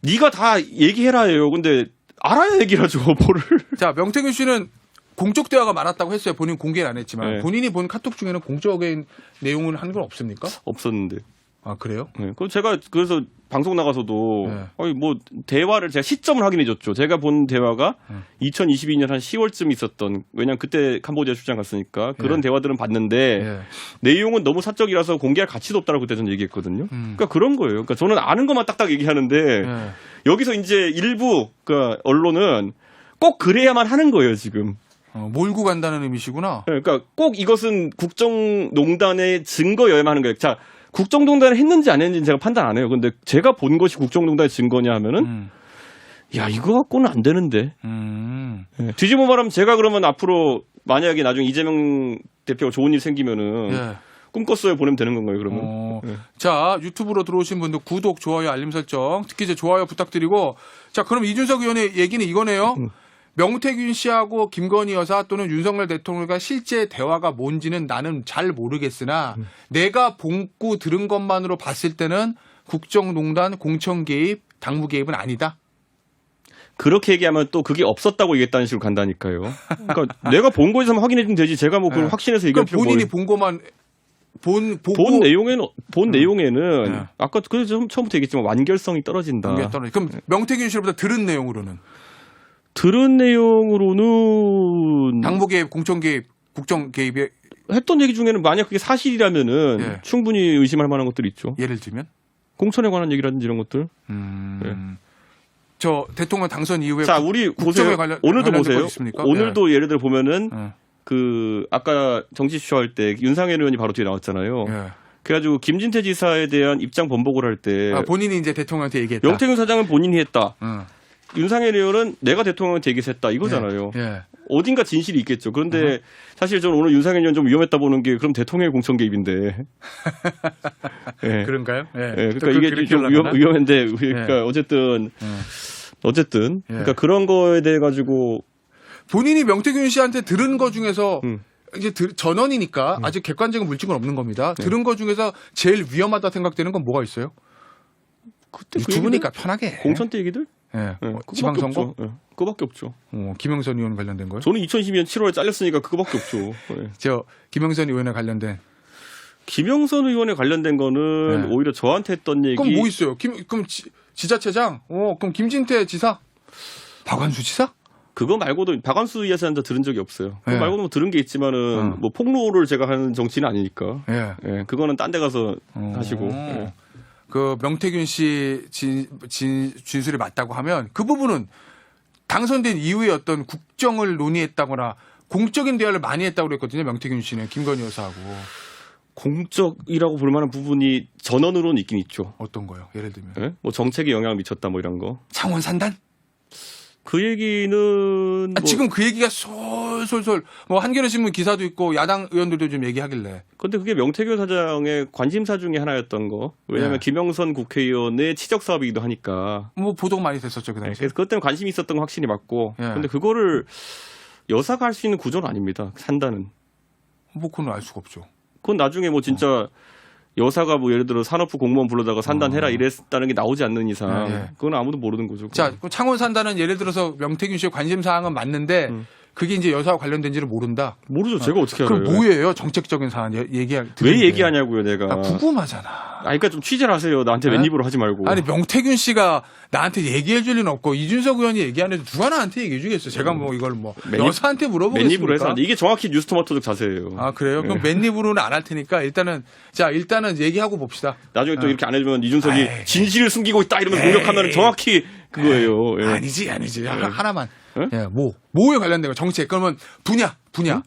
네가 다 얘기해라예요. 근데 알아야 얘기를 하죠. 뭐를. 자, 명태균 씨는 공적 대화가 많았다고 했어요. 본인 공개는 안 했지만 네. 본인이 본 카톡 중에는 공적인 내용을 한 건 없습니까? 없었는데. 아, 그래요? 네. 그 제가 그래서 방송 나가서도 네. 아니 뭐 대화를 제가 시점을 확인해 줬죠. 제가 본 대화가 2022년 한 10월쯤 있었던 왜냐면 그때 캄보디아 출장 갔으니까 그런 대화들은 봤는데 예. 내용은 너무 사적이라서 공개할 가치도 없다라고 그때 저는 얘기했거든요. 그러니까 그런 거예요. 그러니까 저는 아는 것만 딱딱 얘기하는데 예. 여기서 이제 일부 그 언론은 꼭 그래야만 하는 거예요, 지금. 몰고 간다는 의미시구나. 그러니까 꼭 이것은 국정농단의 증거여야만 하는 거예요. 자, 국정농단을 했는지 안 했는지 제가 판단 안 해요. 근데 제가 본 것이 국정농단의 증거냐 하면은 야, 이거 갖고는 안 되는데. 네. 뒤집어 말하면 제가 그러면 앞으로 만약에 나중에 이재명 대표가 좋은 일 생기면은 예. 꿈꿨어요 보내면 되는 건가요, 그러면? 네. 자, 유튜브로 들어오신 분들 구독, 좋아요, 알림 설정, 특히 이제 좋아요 부탁드리고. 자, 그럼 이준석 의원의 얘기는 이거네요. 명태균 씨하고 김건희 여사 또는 윤석열 대통령과 실제 대화가 뭔지는 나는 잘 모르겠으나 내가 본고 들은 것만으로 봤을 때는 국정농단, 공천 개입, 당무 개입은 아니다. 그렇게 얘기하면 또 그게 없었다고 얘기했다는 식으로 간다니까요. 그러니까 내가 본 거에서만 확인해 주면 되지. 제가 뭐 그걸 확신해서 얘기할 그럼 필요가 본인이 본 것만 보고 본 내용에는 네. 아까 그 처음부터 얘기했지만 완결성이 떨어진다. 그럼 명태균 씨로부터 들은 내용으로는 들은 내용으로는 당무 개입, 공천 개입, 국정 개입에 했던 얘기 중에는 만약 그게 사실이라면은 예. 충분히 의심할 만한 것들이 있죠. 예를 들면 공천에 관한 얘기라든지 이런 것들. 저 대통령 당선 이후에 자, 우리 국정에 보세요. 오늘도 관련된 보세요. 거 있습니까? 오늘도 예를 들어 보면은 예. 그 아까 정치쇼 할 때 윤상현 의원이 바로 뒤에 나왔잖아요. 예. 그래가지고 김진태 지사에 대한 입장 번복을 할 때 본인이 이제 대통령한테 얘기했다. 명태균 사장은 본인이 했다. 응. 윤상현 의원은 내가 대통령한테 얘기했다 이거잖아요. 예. 어딘가 진실이 있겠죠. 그런데 사실 저는 오늘 윤상현 의원 좀 위험했다 보는 게 그럼 대통령의 공천 개입인데. 예. 그런가요? 예. 예, 그러니까 이게 좀 위험한데 그러니까 어쨌든 예. 그러니까 그런 거에 대해 가지고 본인이 명태균 씨한테 들은 거 중에서 이제 전원이니까 아직 객관적인 물증은 없는 겁니다. 들은 거 중에서 제일 위험하다 생각되는 건 뭐가 있어요? 그때 그 유튜브니까 편하게. 공천 때 얘기들? 예. 예, 지방선거? 그거밖에 없죠. 김영선 의원 관련된 거요? 저는 2012년 7월에 잘렸으니까 그거밖에 없죠. 예. 저 김영선 의원에 관련된. 김영선 의원에 관련된 거는 네. 오히려 저한테 했던 얘기. 그럼 뭐 있어요? 그럼 지자체장? 그럼 김진태 지사? 박완수 지사? 그거 말고도 박완수 이사한테 들은 적이 없어요. 그거 네. 말고도 뭐 들은 게 있지만은 뭐 폭로를 제가 하는 정치는 아니니까. 예. 예, 그거는 딴 데 가서 하시고. 예. 그 명태균 씨 진술이 맞다고 하면 그 부분은 당선된 이후에 어떤 국정을 논의했다거나 공적인 대화를 많이 했다고 그랬거든요. 명태균 씨는 김건희 여사하고. 공적이라고 볼 만한 부분이 전원으로는 있긴 있죠. 어떤 거요? 예를 들면. 예? 뭐 정책에 영향을 미쳤다 뭐 이런 거. 창원 산단? 그 얘기는 뭐 지금 그 얘기가 솔솔솔 뭐 한겨레 신문 기사도 있고 야당 의원들도 좀 얘기하길래. 근데 그게 명태균 사장의 관심사 중에 하나였던 거. 왜냐하면 네. 김영선 국회의원의 치적 사업이기도 하니까. 뭐 보도가 많이 됐었죠 그 네, 당시에. 그래서 그것 때문에 관심이 있었던 건 확실히 맞고. 네. 근데 그거를 여사가 할 수 있는 구조는 아닙니다. 산다는. 뭐 그건 알 수가 없죠. 그건 나중에 뭐 진짜 여사가 뭐 예를 들어 산업부 공무원 불러다가 산단해라 이랬다는 게 나오지 않는 이상 네. 그건 아무도 모르는 거죠. 자, 그럼 창원 산다는 예를 들어서 명태균 씨의 관심 사항은 맞는데 그게 이제 여사와 관련된지를 모른다. 모르죠. 제가 어떻게 알아요? 그럼 뭐예요? 정책적인 사안 얘기할 왜 얘기하냐고요, 내가. 궁금하잖아. 그러니까 좀 취재를 하세요. 나한테 네? 웬입으로 하지 말고. 아니 명태균 씨가 나한테 얘기해 줄 리는 없고 이준석 의원이 얘기 안 해도 누가 나한테 얘기해 주겠어. 제가 뭐 이걸 뭐 여사한테 물어보겠습니까? 맨입으로 해서 이게 정확히 뉴스토마토적 자세예요. 아 그래요? 그럼 맨입으로는 안 할 테니까 일단은 얘기하고 봅시다. 나중에 또 이렇게 안 해주면 이준석이 에이. 진실을 숨기고 있다 이러면서 공격하면 정확히 그거예요. 예. 아니지. 하나만. 예, 뭐에 관련된 거 정책. 그러면 분야.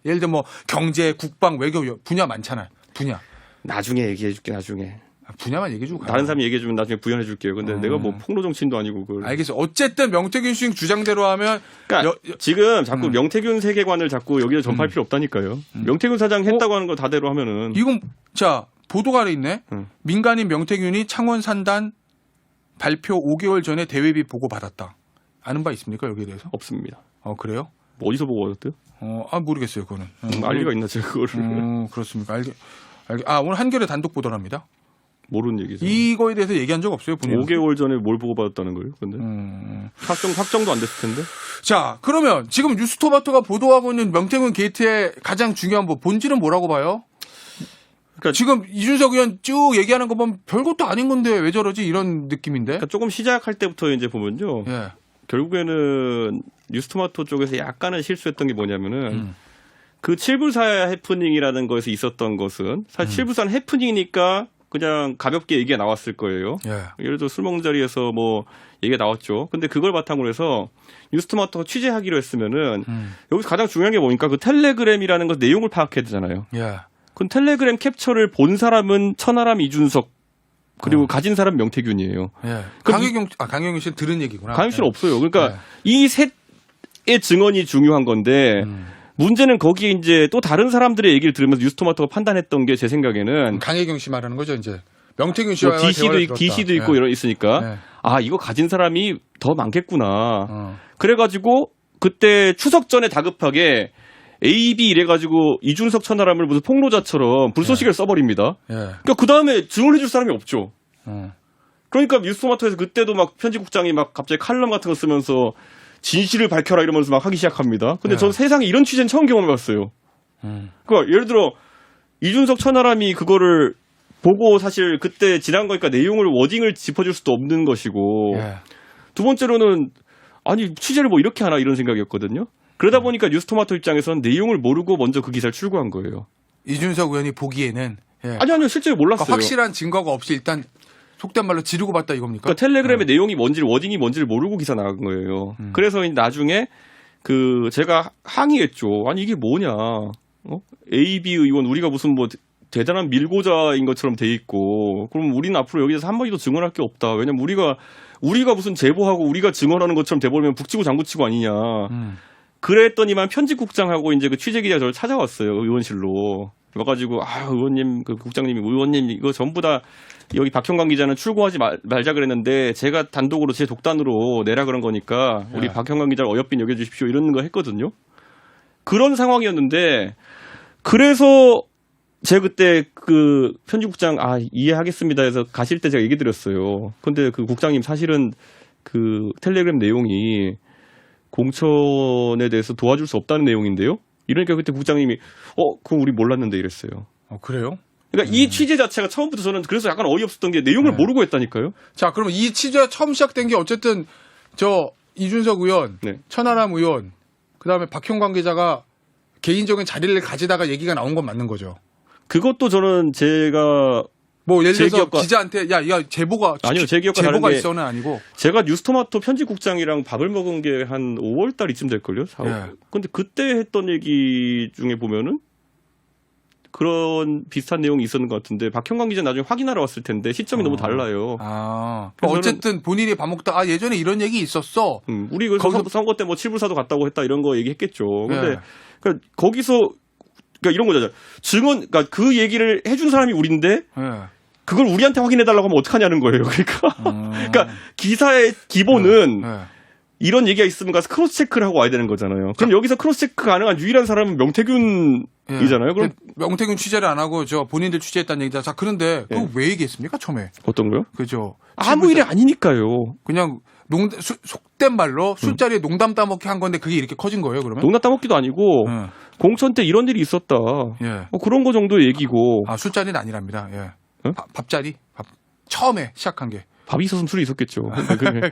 예를 들면 뭐 경제, 국방, 외교 분야 많잖아요. 분야. 나중에 얘기해줄게. 나중에. 분야만 얘기해 주고 가요. 다른 사람이 얘기해주면 나중에 부연해줄게요. 근데 내가 뭐 폭로 정치인도 아니고 그걸. 알겠어. 어쨌든 명태균 씨 주장대로 하면 그러니까 지금 자꾸 명태균 세계관을 자꾸 여기다 전파할 필요 없다니까요. 명태균 사장 했다고 하는 거 다대로 하면은. 이건 자 보도가 있네. 민간인 명태균이 창원 산단 발표 5개월 전에 대외비 보고 받았다. 아는 바 있습니까 여기에 대해서? 없습니다. 그래요? 뭐 어디서 보고 얻었대요? 모르겠어요 그거는. 알 리가 있나 제가 그거를. 그렇습니까? 오늘 한겨레 단독 보도랍니다. 모르는 얘기죠. 이거에 대해서 얘기한 적 없어요 본인. 5개월 전에 뭘 보고 받았다는 거예요? 근데 확정도 안 됐을 텐데. 자 그러면 지금 뉴스토마토가 보도하고 있는 명태균 게이트의 가장 중요한 본질은 뭐라고 봐요? 그러니까 지금 이준석 의원 쭉 얘기하는 거 보면 별것도 아닌 건데 왜 저러지 이런 느낌인데. 그러니까 조금 시작할 때부터 이제 보면요. 예. 결국에는 뉴스토마토 쪽에서 약간은 실수했던 게 뭐냐면은 그 칠불사 해프닝이라는 거에서 있었던 것은 사실 칠불사는 해프닝이니까 그냥 가볍게 얘기가 나왔을 거예요. 예. 예를 들어 술 먹는 자리에서 뭐 얘기가 나왔죠. 근데 그걸 바탕으로 해서 뉴스토마토가 취재하기로 했으면은 여기서 가장 중요한 게 뭐니까 그 텔레그램이라는 거 내용을 파악해야 되잖아요. 예. 그 텔레그램 캡처를 본 사람은 천하람 이준석 그리고 가진 사람 명태균이에요. 예. 그럼 강혜경 씨는 들은 얘기구나. 강현 씨는 없어요. 그러니까 예. 이 셋의 증언이 중요한 건데 문제는 거기에 이제 또 다른 사람들의 얘기를 들으면서 뉴스토마토가 판단했던 게 제 생각에는 강혜경 씨 말하는 거죠 이제. 명태균 씨와 뭐 DC도 있고 이런 있으니까 이거 가진 사람이 더 많겠구나. 그래가지고 그때 추석 전에 다급하게 AB 이래가지고 이준석 천하람을 무슨 폭로자처럼 불쏘시개를 써버립니다. 그러니까 그 다음에 증언해줄 사람이 없죠. 그러니까 뉴스토마토에서 그때도 막 편집국장이 막 갑자기 칼럼 같은 거 쓰면서 진실을 밝혀라 이러면서 막 하기 시작합니다. 근데 전 세상에 이런 취재는 처음 경험해봤어요. 그러니까 예를 들어 이준석 천하람이 그거를 보고 사실 그때 지난 거니까 내용을 워딩을 짚어줄 수도 없는 것이고 두 번째로는 아니 취재를 뭐 이렇게 하나 이런 생각이었거든요. 그러다 보니까 뉴스토마토 입장에서는 내용을 모르고 먼저 그 기사를 출고한 거예요. 이준석 의원이 보기에는 아니요 실제로 몰랐어요. 그러니까 확실한 증거가 없이 일단 속된 말로 지르고 봤다 이겁니까? 그러니까 텔레그램의 내용이 뭔지 워딩이 뭔지를 모르고 기사 나간 거예요. 그래서 나중에 그 제가 항의했죠. 아니 이게 뭐냐? AB 의원 우리가 무슨 뭐 대단한 밀고자인 것처럼 돼 있고 그럼 우리는 앞으로 여기서 한마디도 증언할 게 없다. 왜냐면 우리가 무슨 제보하고 우리가 증언하는 것처럼 돼버리면 북치고 장구치고 아니냐. 그랬더니만 편집국장하고 이제 그 취재기자가 저를 찾아왔어요. 의원실로. 와가지고 의원님 그 국장님이 의원님 이거 전부 다 여기 박형광 기자는 출고하지 말자 그랬는데 제가 단독으로 제 독단으로 내라 그런 거니까 우리 박형광 기자를 어여삐 여겨주십시오 이런 거 했거든요. 그런 상황이었는데 그래서 제가 그때 그 편집국장 이해하겠습니다 해서 가실 때 제가 얘기 드렸어요. 근데 그 국장님 사실은 그 텔레그램 내용이 공천에 대해서 도와줄 수 없다는 내용인데요. 이러니까 그때 국장님이 그건 우리 몰랐는데 이랬어요. 그래요? 그러니까 이 취재 자체가 처음부터 저는 그래서 약간 어이없었던 게 내용을 모르고 했다니까요. 자, 그러면 이 취재가 처음 시작된 게 어쨌든 이준석 의원, 천하람 의원, 그다음에 박형광 기자가 개인적인 자리를 가지다가 얘기가 나온 건 맞는 거죠. 그것도 저는 제가 뭐 예를 들어서 기억과... 기자한테 야 제보가 아니요 제 기억과 제보가 다른 게 있어는 아니고 제가 뉴스토마토 편집국장이랑 밥을 먹은 게 한 5월달 이쯤 될걸요. 4월. 근데 그때 했던 얘기 중에 보면은 그런 비슷한 내용이 있었는 것 같은데 박형광 기자 나중에 확인하러 왔을 텐데 시점이 너무 달라요. 어쨌든 본인이 밥 먹다 예전에 이런 얘기 있었어. 우리 그 선거 때 뭐 칠불사도 갔다고 했다 이런 거 얘기했겠죠. 근데 그러니까 거기서 그러니까 이런 거잖아요. 그러니까 그 얘기를 해준 사람이 우리인데 그걸 우리한테 확인해달라고 하면 어떡하냐는 거예요. 그러니까 기사의 기본은 이런 얘기가 있으면 가서 크로스 체크를 하고 와야 되는 거잖아요. 그럼 여기서 크로스 체크 가능한 유일한 사람은 명태균이잖아요. 그럼 명태균 취재를 안 하고 본인들 취재했다는 얘기다. 자, 그런데 그거 왜 얘기했습니까 처음에? 어떤 거요? 그죠. 아무 일이 아니니까요. 그냥 속된 말로 술자리에 농담 따먹기 한 건데 그게 이렇게 커진 거예요, 그러면? 농담 따먹기도 아니고 공천 때 이런 일이 있었다. 그런 거 정도 얘기고. 술자리는 아니랍니다. 밥자리? 처음에 시작한 게. 밥이 있었으면 술이 있었겠죠.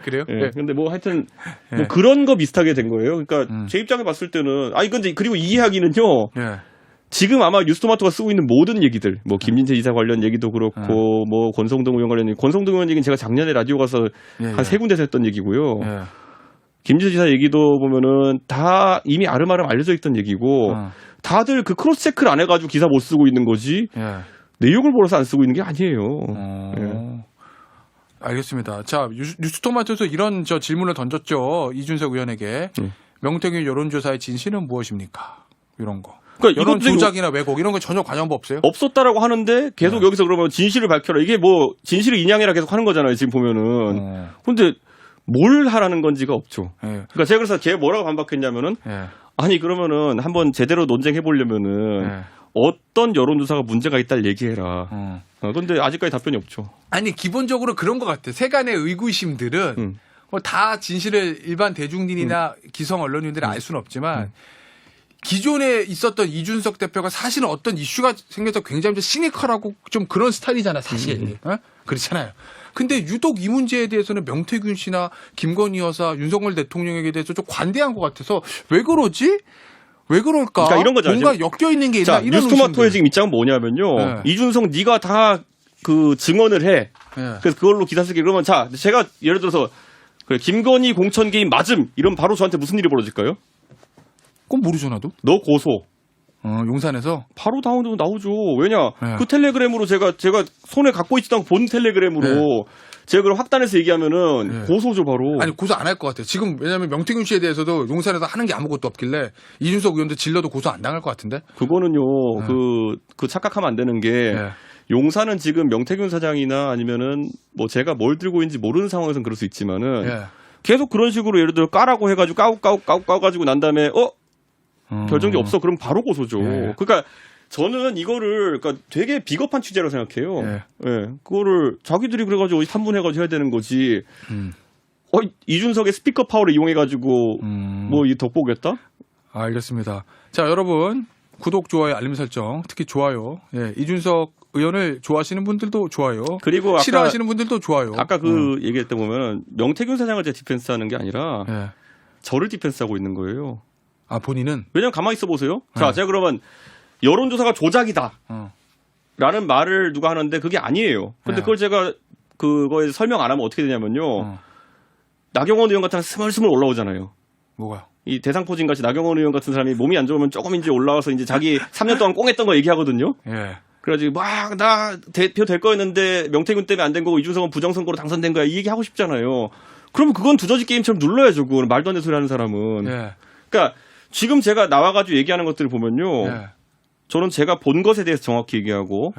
그래요? 근데 뭐 하여튼 뭐 그런 거 비슷하게 된 거예요. 그러니까 제 입장에 봤을 때는 근데 그리고 이 이야기는요. 지금 아마 뉴스토마토가 쓰고 있는 모든 얘기들, 뭐 김진태 지사 관련 얘기도 그렇고, 뭐 권성동 의원 관련 권성동 의원 얘기는 제가 작년에 라디오 가서 한 3군데서 했던 얘기고요. 김진태 지사 얘기도 보면은 다 이미 아름아름 알려져 있던 얘기고, 다들 그 크로스 체크를 안 해가지고 기사 못 쓰고 있는 거지. 내용을 몰라서 안 쓰고 있는 게 아니에요. 알겠습니다. 자, 뉴스토마토에서 이런 질문을 던졌죠. 이준석 의원에게. 명태균 여론조사의 진실은 무엇입니까? 이런 거. 그러니까 여론 이것도 조작이나 왜곡 이런 거 전혀 관여한 법 없어요? 없었다라고 하는데 계속 여기서 그러면 진실을 밝혀라. 이게 뭐 진실을 인양해라 계속 하는 거잖아요. 지금 보면은. 근데 뭘 하라는 건지가 없죠. 그러니까 제가 그래서 걔 뭐라고 반박했냐면은 아니 그러면은 한번 제대로 논쟁해 보려면은 어떤 여론조사가 문제가 있다를 얘기해라. 근데 아직까지 답변이 없죠. 아니 기본적으로 그런 것 같아. 세간의 의구심들은 뭐 다 진실을 일반 대중인이나 기성 언론인들이 알 수는 없지만 기존에 있었던 이준석 대표가 사실은 어떤 이슈가 생겨서 굉장히 좀 시니컬하고 좀 그런 스타일이잖아 사실. 그렇잖아요. 근데 유독 이 문제에 대해서는 명태균 씨나 김건희 여사, 윤석열 대통령에게 대해서 좀 관대한 것 같아서 왜 그러지? 왜 그럴까? 그러니까 이런 거죠. 뭔가 엮여 있는 게 있나? 자, 이런 뉴스토마토의 지금 입장은 뭐냐면요. 이준석 네가 다 그 증언을 해. 그래서 그걸로 기사 쓰기 그러면 자 제가 예를 들어서 그래, 김건희 공천 개입 맞음 이러면 바로 저한테 무슨 일이 벌어질까요? 그건 모르죠 나도. 너 고소. 용산에서 바로 다운로드 나오죠. 왜냐 그 텔레그램으로 제가 손에 갖고 있지도 않고 본 텔레그램으로 제가 그걸 확단해서 얘기하면은 고소죠 바로. 아니 고소 안 할 것 같아요. 지금 왜냐하면 명태균 씨에 대해서도 용산에서 하는 게 아무것도 없길래 이준석 의원도 질러도 고소 안 당할 것 같은데. 그거는요. 그 착각하면 안 되는 게 용산은 지금 명태균 사장이나 아니면은 뭐 제가 뭘 들고 있는지 모르는 상황에서는 그럴 수 있지만은 계속 그런 식으로 예를 들어 까라고 해가지고 까가지고 난 다음에 결정이 없어 그럼 바로 고소죠. 그러니까 저는 이거를 그러니까 되게 비겁한 취재라고 생각해요. 그거를 자기들이 그래가지고 3분 해가지고 해야 되는 거지. 이준석의 스피커 파워를 이용해가지고 뭐 이 덕보겠다? 알겠습니다. 자 여러분 구독, 좋아요, 알림 설정, 특히 좋아요. 이준석 의원을 좋아하시는 분들도 좋아요. 그리고 싫어하시는 분들도 좋아요. 아까 그 얘기했던 보면 명태균 사장을 제가 디펜스하는 게 아니라 저를 디펜스하고 있는 거예요. 아 본인은? 왜냐면 가만히 있어 보세요. 자 제가 그러면 여론조사가 조작이다. 라는 말을 누가 하는데 그게 아니에요. 근데 그걸 제가 그거에 설명 안 하면 어떻게 되냐면요. 나경원 의원 같은 사람 스멀스멀 올라오잖아요. 뭐가요? 이 대상포진 같이 나경원 의원 같은 사람이 몸이 안 좋으면 조금 이제 올라와서 이제 자기 3년 동안 꽁했던 거 얘기하거든요. 그래가지고 막 나 대표 될 거였는데 명태균 때문에 안 된 거고 이준석은 부정선거로 당선된 거야 이 얘기 하고 싶잖아요. 그러면 그건 두더지 게임처럼 눌러야죠. 그건 말도 안 되는 소리 하는 사람은. 그러니까 지금 제가 나와가지고 얘기하는 것들을 보면요. 저는 제가 본 것에 대해서 정확히 얘기하고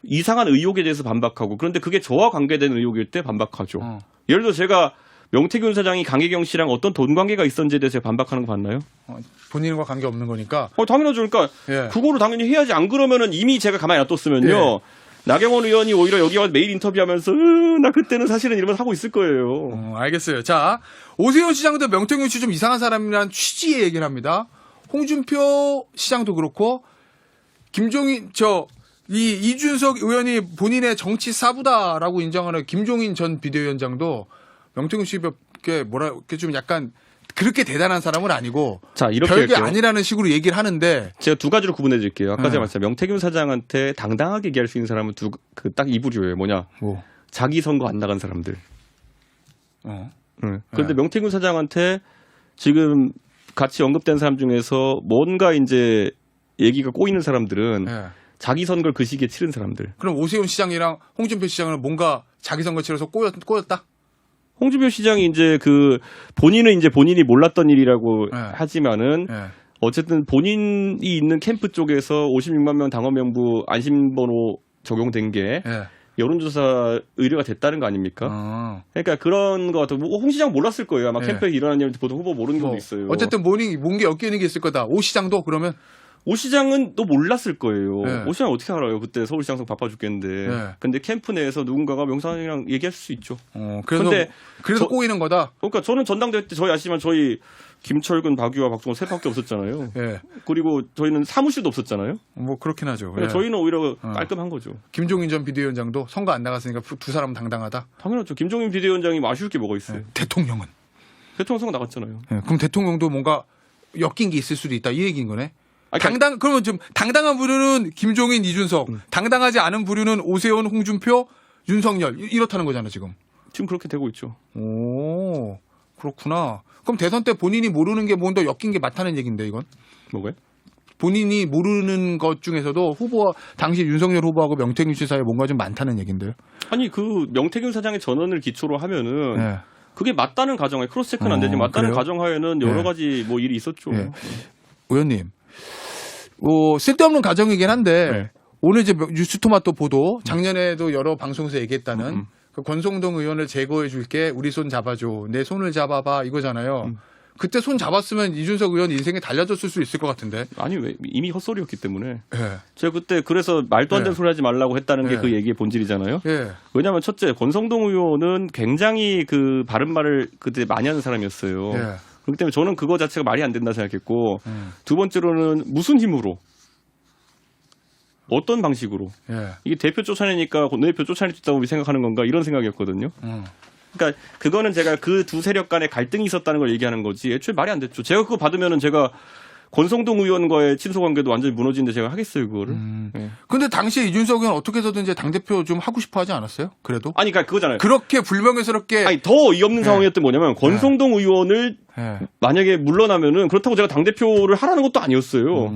이상한 의혹에 대해서 반박하고 그런데 그게 저와 관계된 의혹일 때 반박하죠. 예를 들어 제가 명태균 사장이 강혜경 씨랑 어떤 돈 관계가 있었는지에 대해서 반박하는 거 봤나요? 본인과 관계 없는 거니까. 당연하죠. 그러니까 그거로 당연히 해야지. 안 그러면은 이미 제가 가만히 놔뒀으면요. 나경원 의원이 오히려 여기 와서 매일 인터뷰하면서 나 그때는 사실은 이러면서 하고 있을 거예요. 알겠어요. 자 오세훈 시장도 명태균 씨 좀 이상한 사람이라는 취지의 얘기를 합니다. 홍준표 시장도 그렇고 김종인 이준석 의원이 본인의 정치 사부다라고 인정하는 김종인 전 비대위원장도 명태균 씨께 이렇게 좀 약간 그렇게 대단한 사람은 아니고 자, 이렇게 별게 할게요. 아니라는 식으로 얘기를 하는데 제가 두 가지로 구분해 드릴게요. 아까 제가 말했잖아요. 명태균 사장한테 당당하게 얘기할 수 있는 사람은 딱 이 부류예요. 뭐냐? 자기 선거 안 나간 사람들. 그런데 명태균 사장한테 지금 같이 언급된 사람 중에서 뭔가 이제 얘기가 꼬이는 사람들은 자기 선거를 그 시기에 치른 사람들. 그럼 오세훈 시장이랑 홍준표 시장은 뭔가 자기 선거 치러서 꼬였다? 홍준표 시장이 이제 본인은 이제 본인이 몰랐던 일이라고 하지만은 어쨌든 본인이 있는 캠프 쪽에서 56만 명 당원 명부 안심번호 적용된 게 여론조사 의뢰가 됐다는 거 아닙니까? 그러니까 그런 거 같아요. 홍 시장 몰랐을 거예요. 아마 캠프에 일어나는 일 보통 후보 모르는 경우도 있어요. 어쨌든 뭔게 엮여 있는 게 있을 거다. 오 시장도 그러면? 오 시장은 또 몰랐을 거예요. 오 시장 어떻게 알아요? 그때 서울시장 선 바빠 죽겠는데. 근데 캠프 내에서 누군가가 명상이랑 얘기할 수 있죠. 그래서 꼬이는 거다. 그러니까 저는 전당대회 때 저희 아시지만 저희 김철근, 박유와 박종원 세 밖에 없었잖아요. 그리고 저희는 사무실도 없었잖아요. 뭐 그렇긴 하죠. 저희는 오히려 깔끔한 거죠. 김종인 전 비대위원장도 선거 안 나갔으니까 두 사람 당당하다. 당연하죠. 김종인 비대위원장이 아쉬울 게 뭐가 있어요. 대통령은? 대통령 선거 나갔잖아요. 그럼 대통령도 뭔가 엮인 게 있을 수도 있다 이 얘기인 거네. 그러면 좀 당당한 부류는 김종인, 이준석, 당당하지 않은 부류는 오세훈, 홍준표, 윤석열 이렇다는 거잖아 지금. 지금 그렇게 되고 있죠. 오 그렇구나. 그럼 대선 때 본인이 모르는 게 뭔가 엮인 게 많다는 얘기인데 이건? 뭐가요? 본인이 모르는 것 중에서도 당시 윤석열 후보하고 명태균 씨 사이에 뭔가 좀 많다는 얘긴데요. 아니 명태균 사장의 전언을 기초로 하면은 그게 맞다는 가정하에 크로스 체크는 안 되지. 맞다는 그래요? 가정하에는 여러 가지 뭐 일이 있었죠. 의원님. 쓸데없는 가정이긴 한데 네. 오늘 이제 뉴스토마토 보도 작년에도 여러 방송에서 얘기했다는 그 권성동 의원을 제거해 줄게 우리 손 잡아줘 내 손을 잡아봐 이거잖아요. 그때 손 잡았으면 이준석 의원 인생이 달라졌을 수 있을 것 같은데. 아니 왜 이미 헛소리였기 때문에. 예. 제가 그때 그래서 말도 안 되는 네. 소리 하지 말라고 했다는 게 네. 그 얘기의 본질이잖아요. 예. 왜냐하면 첫째 권성동 의원은 굉장히 그 바른 말을 그때 많이 하는 사람이었어요. 예. 그렇기 때문에 저는 그거 자체가 말이 안 된다 생각했고 두 번째로는 무슨 힘으로 어떤 방식으로 예. 이게 대표 쫓아내니까 원내대표 쫓아내겠다고 생각하는 건가 이런 생각이었거든요. 그러니까 그거는 제가 그 두 세력 간의 갈등이 있었다는 걸 얘기하는 거지 애초에 말이 안 됐죠. 제가 그거 받으면은 제가 권성동 의원과의 친소 관계도 완전히 무너지는데 제가 하겠어요 그거를. 네. 근데 당시에 이준석 의원 어떻게 해서든 이제 당대표 좀 하고 싶어 하지 않았어요? 그래도? 아니 그러니까 그거잖아요. 그렇게 불명예스럽게. 아니 더 어이없는 상황이었던 뭐냐면 권성동 의원을 예. 만약에 물러나면은 그렇다고 제가 당대표를 하라는 것도 아니었어요.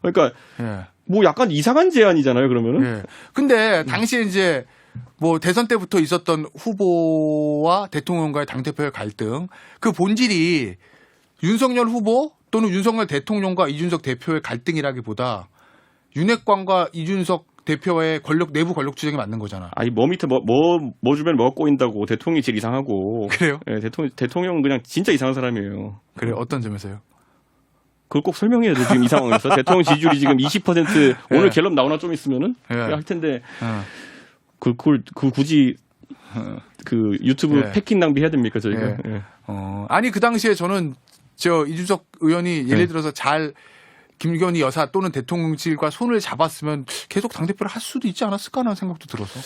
그러니까 예. 뭐 약간 이상한 제안이잖아요 그러면은. 예. 근데 당시에 이제 뭐 대선 때부터 있었던 후보와 대통령과의 당대표의 갈등 그 본질이 윤석열 후보 또는 윤석열 대통령과 이준석 대표의 갈등이라기보다 윤핵관과 이준석 대표의 내부 권력 추정이 맞는 거잖아. 아니 뭐 밑에 뭐 주변에 뭐가 꼬인다고 대통령이 제일 이상하고. 그래요? 예, 대통령은 그냥 진짜 이상한 사람이에요. 그래 어떤 점에서요? 그걸 꼭 설명해야 돼 지금 이 상황에서 대통령 지지율이 지금 20% 오늘 예. 갤럽 나오나 좀 있으면은 예. 할 텐데 어. 그걸 굳이 그 유튜브 예. 패킹 낭비해야 됩니까 저희가? 예. 예. 아니 그 당시에 저는 이준석 의원이 예를 들어서 잘 김건희 여사 또는 대통령실과 손을 잡았으면 계속 당대표를 할 수도 있지 않았을까 하는 생각도 들어서.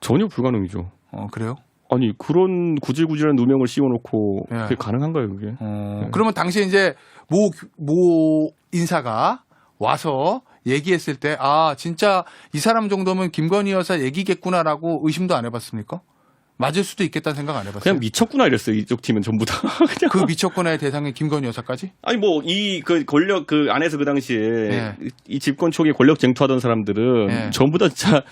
전혀 불가능이죠. 그래요? 아니 그런 구질구질한 누명을 씌워놓고 예. 그게 가능한가요 그게? 그러면 당시에 이제 모 인사가 와서 얘기했을 때 진짜 이 사람 정도면 김건희 여사 얘기겠구나라고 의심도 안 해봤습니까? 맞을 수도 있겠다는 생각 안 해봤어요? 그냥 미쳤구나 이랬어요 이쪽 팀은 전부 다. 그냥. 그 미쳤구나의 대상이 김건희 여사까지? 아니 뭐 이 그 권력 그 안에서 그 당시에 예. 이 집권 초기에 권력 쟁투하던 사람들은 예. 전부 다 진짜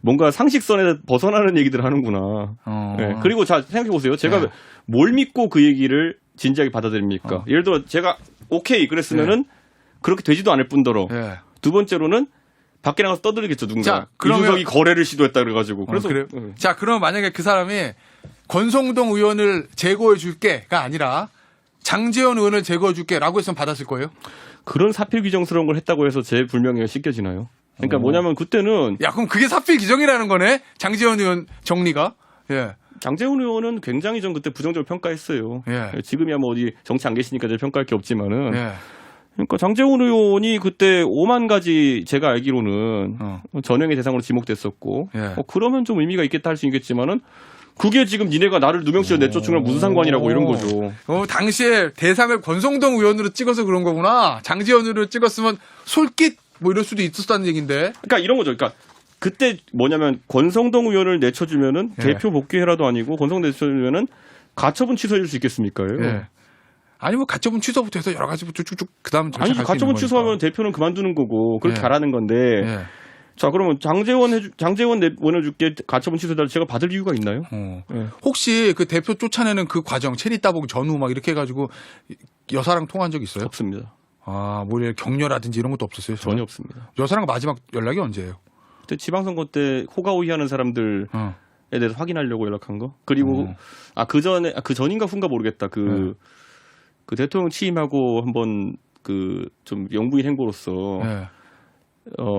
뭔가 상식선에 벗어나는 얘기들을 하는구나. 예. 그리고 자 생각해 보세요. 제가 예. 뭘 믿고 그 얘기를 진지하게 받아들입니까? 예를 들어 제가 오케이 그랬으면은 그렇게 되지도 않을 뿐더러 예. 두 번째로는 밖에 나가서 떠들겠죠 누군가. 자, 그러면- 이준석이 거래를 시도했다 그래가지고. 그래서 그래요? 예. 자, 그러면 만약에 그 사람이 권성동 의원을 제거해 줄게가 아니라 장제원 의원을 제거해 줄게라고 했으면 받았을 거예요? 그런 사필 규정스러운 걸 했다고 해서 제 불명예가 씻겨지나요? 그러니까 뭐냐면 그때는 야, 그럼 그게 사필 규정이라는 거네? 장제원 의원 정리가? 예. 장재훈 의원은 굉장히 전 그때 부정적으로 평가했어요. 예. 지금이야 뭐 어디 정치 안 계시니까 제가 평가할 게 없지만은. 예. 그러니까 장재훈 의원이 그때 5만 가지 제가 알기로는 어. 전형의 대상으로 지목됐었고. 예. 그러면 좀 의미가 있겠다 할 수 있겠지만은 그게 지금 니네가 나를 누명씌워 내쫓은 건 무슨 상관이라고 이런 거죠. 당시에 대상을 권성동 의원으로 찍어서 그런 거구나. 장제원 의원으로 찍었으면 솔깃 뭐 이럴 수도 있었다는 얘기인데. 그러니까 이런 거죠. 그러니까 그때 뭐냐면 권성동 의원을 내쳐주면은 예. 대표 복귀해라도 아니고 권성동 내쳐주면은 가처분 취소해줄 수 있겠습니까? 예. 아니 뭐 가처분 취소부터 해서 여러 가지부터 쭉쭉 그다음 절차 아니 갈수 가처분 있는 취소하면 거니까. 대표는 그만두는 거고 그렇게 예. 가라는 건데 예. 자 그러면 장재원 원해줄게 가처분 취소해달라 제가 받을 이유가 있나요? 예. 혹시 그 대표 쫓아내는 그 과정 체리 따봉 전후 막 이렇게 해가지고 여사랑 통화한 적 있어요? 없습니다. 뭐 격려라든지 이런 것도 없었어요? 전혀 없습니다. 여사랑 마지막 연락이 언제예요? 그때 지방선거 때 호가호위하는 사람들에 대해서 확인하려고 연락한 거. 그리고 그 전인가 후인가 모르겠다. 그 대통령 취임하고 한번 그 좀 영부인 행보로서 네.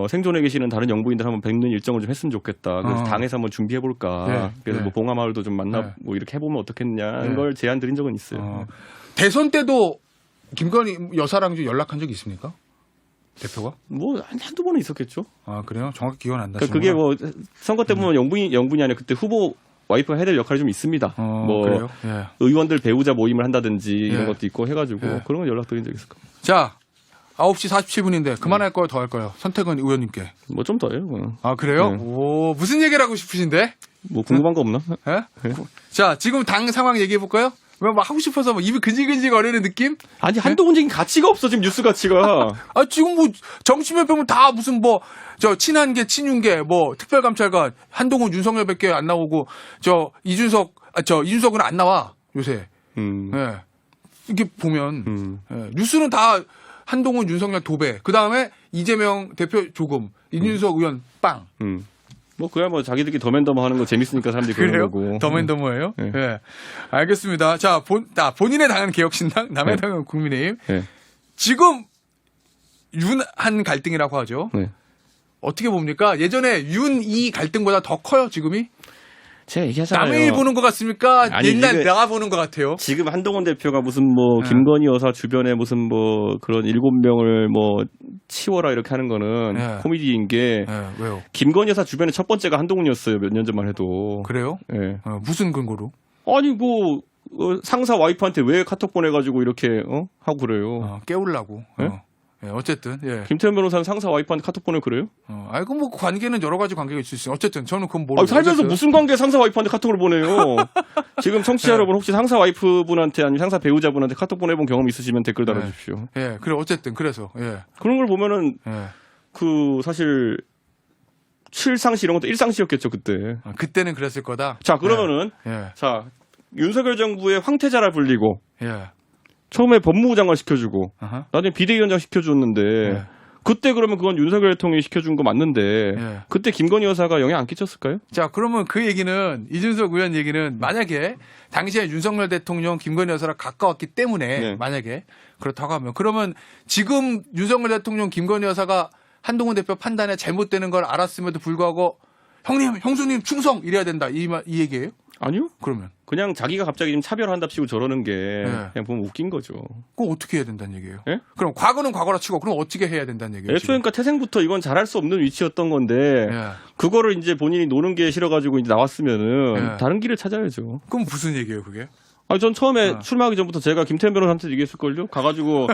생존해 계시는 다른 영부인들 한번 뵙는 일정을 좀 했으면 좋겠다. 그래서 당에서 한번 준비해 볼까. 네. 그래서 네. 뭐 봉하마을도 좀 만나 네. 뭐 이렇게 해보면 어떻겠냐. 네. 이걸 제안 드린 적은 있어요. 대선 때도 김건희 여사랑 좀 연락한 적이 있습니까? 대표가? 뭐 한두 번은 있었겠죠. 그래요? 정확히 기억 안 그러니까 나시는구나. 그게 뭐 선거 때 보면 영분이 아니라 그때 후보 와이프가 해야 될 역할이 좀 있습니다. 뭐 그래요? 예. 의원들 배우자 모임을 한다든지 예. 이런 것도 있고 해가지고 예. 그런 건 연락드린 적 있을 겁니다. 자, 9시 47분인데 그만할 거요, 더 할 거요? 선택은 의원님께. 뭐 좀 더요. 그거는. 그래요? 네. 오, 무슨 얘기를 하고 싶으신데? 뭐 궁금한 거 없나? 예? 자, 지금 당 상황 얘기해 볼까요? 왜 막 하고 싶어서 뭐 입이 근질근질 거리는 느낌? 아니 한동훈적인 가치가 없어 지금 뉴스 가치가. 지금 뭐 정치면 보면 다 무슨 뭐 저 친한계, 친윤계, 뭐 특별감찰관 한동훈, 윤석열 밖에 안 나오고 이준석은 안 나와 요새. 예. 이게 보면 예. 뉴스는 다 한동훈, 윤석열 도배. 그 다음에 이재명 대표 조금, 이준석 의원 빵. 뭐 그야 뭐 자기들끼리 더맨더머 하는 거 재밌으니까 사람들이 그러는 그래요? 거고. 더맨더머예요? 네. 네. 알겠습니다. 자, 본인의 당은 개혁신당, 남의 당은 국민의힘. 네. 지금 윤한 갈등이라고 하죠. 네. 어떻게 봅니까? 예전에 윤이 갈등보다 더 커요, 지금이? 제가 얘기하잖아요. 남의 일 보는 것 같습니까? 아니, 옛날 이게- 내가 보는 것 같아요. 지금 한동훈 대표가 무슨 뭐 네. 김건희 여사 주변에 무슨 뭐 그런 7명을 뭐 치워라 이렇게 하는 거는 네. 코미디인 게 네, 왜요? 김건희 여사 주변에 첫 번째가 한동훈이었어요. 몇 년 전만 해도. 그래요? 예. 무슨 근거로? 아니 뭐 상사 와이프한테 왜 카톡 보내가지고 이렇게 하고 그래요. 깨우려고. 네? 어쨌든, 예. 김태현 변호사는 상사 와이프한테 카톡 보내 그래요? 아이고, 뭐, 관계는 여러 가지 관계가 있을 수 있어요. 어쨌든, 저는 그건 모르고. 살면서 어쨌든. 무슨 관계 상사 와이프한테 카톡을 보내요? 지금 청취자 네. 여러분 혹시 상사 와이프분한테 아니면 상사 배우자분한테 카톡 보내본 경험 있으시면 댓글 네. 달아주십시오. 예, 그래, 어쨌든, 그래서, 예. 그런 걸 보면은 예. 그 사실 7상시 이런 것도 1상시였겠죠 그때. 그때는 그랬을 거다. 자 그러면은 예, 자 윤석열 정부의 황태자라 불리고 예. 처음에 법무부 장관 시켜주고 아하. 나중에 비대위원장 시켜줬는데 예. 그때 그러면 그건 윤석열 대통령이 시켜준 거 맞는데 예. 그때 김건희 여사가 영향 안 끼쳤을까요? 자, 그러면 그 얘기는, 이준석 의원 얘기는 만약에 당시에 윤석열 대통령 김건희 여사랑 가까웠기 때문에 네. 만약에 그렇다고 하면 그러면 지금 윤석열 대통령 김건희 여사가 한동훈 대표 판단에 잘못되는 걸 알았음에도 불구하고 형님, 형수님 충성 이래야 된다. 이 얘기예요? 아니요. 그러면 그냥 자기가 갑자기 좀 차별한답시고 저러는 게 네. 그냥 보면 웃긴 거죠. 그거 어떻게 해야 된다는 얘기예요? 예? 그럼 과거는 과거라 치고 그럼 어떻게 해야 된다는 얘기예요? 애초에 그러니까 태생부터 이건 잘할 수 없는 위치였던 건데 예. 그거를 이제 본인이 노는 게 싫어가지고 이제 나왔으면은 예. 다른 길을 찾아야죠. 그럼 무슨 얘기예요, 그게? 아, 전 처음에 출마하기 전부터 제가 김태현 변호사한테 얘기했을걸요? 가가지고,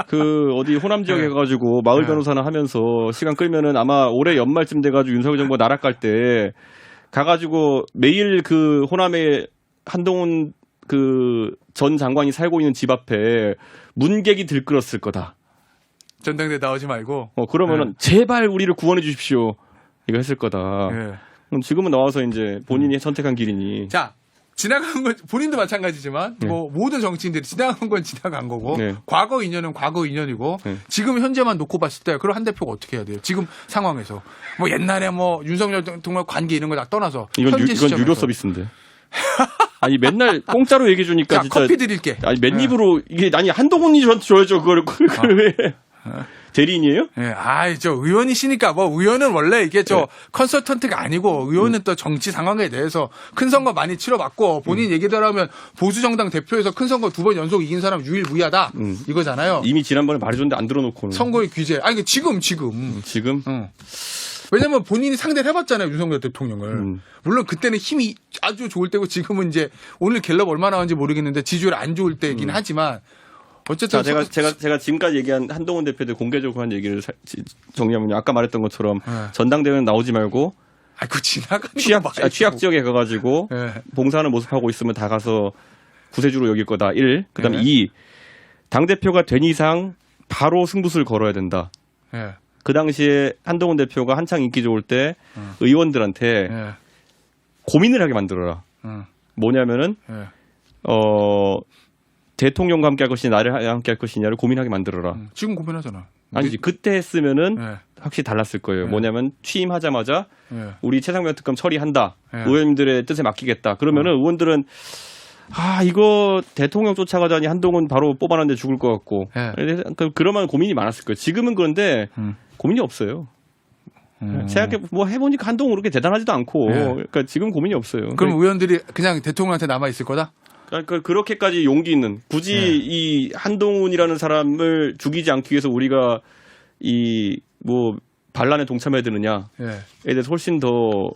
그, 어디 호남 지역에 네. 가가지고, 마을 네. 변호사나 하면서, 시간 끌면은 아마 올해 연말쯤 돼가지고 윤석열 정부가 나락갈 때, 가가지고 매일 그 호남에 한동훈 그 전 장관이 살고 있는 집 앞에 문객이 들끓었을 거다. 전당대 나오지 말고. 그러면은, 제발 우리를 구원해 주십시오. 이거 했을 거다. 예. 그럼 지금은 나와서 이제 본인이 선택한 길이니. 자, 지나간 건 본인도 마찬가지지만 네. 뭐 모든 정치인들이 지나간 건 지나간 거고 네. 과거 인연은 과거 인연이고 네. 지금 현재만 놓고 봤을 때 그럼 한 대표가 어떻게 해야 돼요? 지금 상황에서 뭐 옛날에 뭐 윤석열 대통령 관계 이런 거 다 떠나서 이건 현재 이건 유료 시점에서. 서비스인데. 아니 맨날 공짜로 얘기해 주니까 자, 진짜 커피 드릴게. 아니 맨입으로 이게 아니 한동훈이 저한테 줘야죠 그걸 왜 대리인이에요? 예, 아이, 저 의원이시니까 뭐 의원은 원래 이게 저 컨설턴트가 아니고 의원은 또 정치 상황에 대해서 큰 선거 많이 치러봤고 본인 얘기대로 하면 보수정당 대표에서 큰 선거 2번 연속 이긴 사람 유일무이하다 이거잖아요. 이미 지난번에 말해줬는데 안 들어놓고는 선거의 귀재. 아니, 지금. 지금 응. 왜냐면 본인이 상대를 해봤잖아요, 윤석열 대통령을. 물론 그때는 힘이 아주 좋을 때고 지금은 이제 오늘 갤럽 얼마 나왔는지 모르겠는데 지지율 안 좋을 때이긴 하지만 어쨌든 자 제가 지금까지 얘기한 한동훈 대표들 공개적으로 한 얘기를 정리하면요. 아까 말했던 것처럼 네. 전당대회는 나오지 말고 아, 그 지나가는 취약 지역에 가가지고 네. 봉사하는 모습 하고 있으면 다 가서 구세주로 여길 거다. 1. 그다음에 네. 2. 당 대표가 된 이상 바로 승부수를 걸어야 된다. 예. 그 당시에 한동훈 대표가 한창 인기 좋을 때 의원들한테 예. 고민을 하게 만들어라. 뭐냐면은 예. 대통령과 함께 할 것이냐 나를 함께 할 것이냐를 고민하게 만들어라. 지금 고민하잖아. 아니지 그때 했으면은 예. 확실히 달랐을 거예요. 네. 뭐냐면 취임하자마자 예. 우리 최상병 특검 처리한다. 네. 의원님들의 뜻에 맡기겠다. 그러면은 의원들은 이거 대통령 쫓아가자니 한동훈 바로 뽑아놨는데 죽을 것 같고 네. 그러면 고민이 많았을 거예요. 지금은 그런데 고민이 없어요. 생각해 뭐 해보니까 한동훈 그렇게 대단하지도 않고 네. 그러니까 지금 고민이 없어요. 그럼 의원들이 그냥 대통령한테 남아 있을 거다? 그러니까 그렇게까지 용기 있는 굳이 이 한동훈이라는 사람을 죽이지 않기 위해서 우리가 이 뭐 반란에 동참해야 되느냐에 예. 대해서 훨씬 더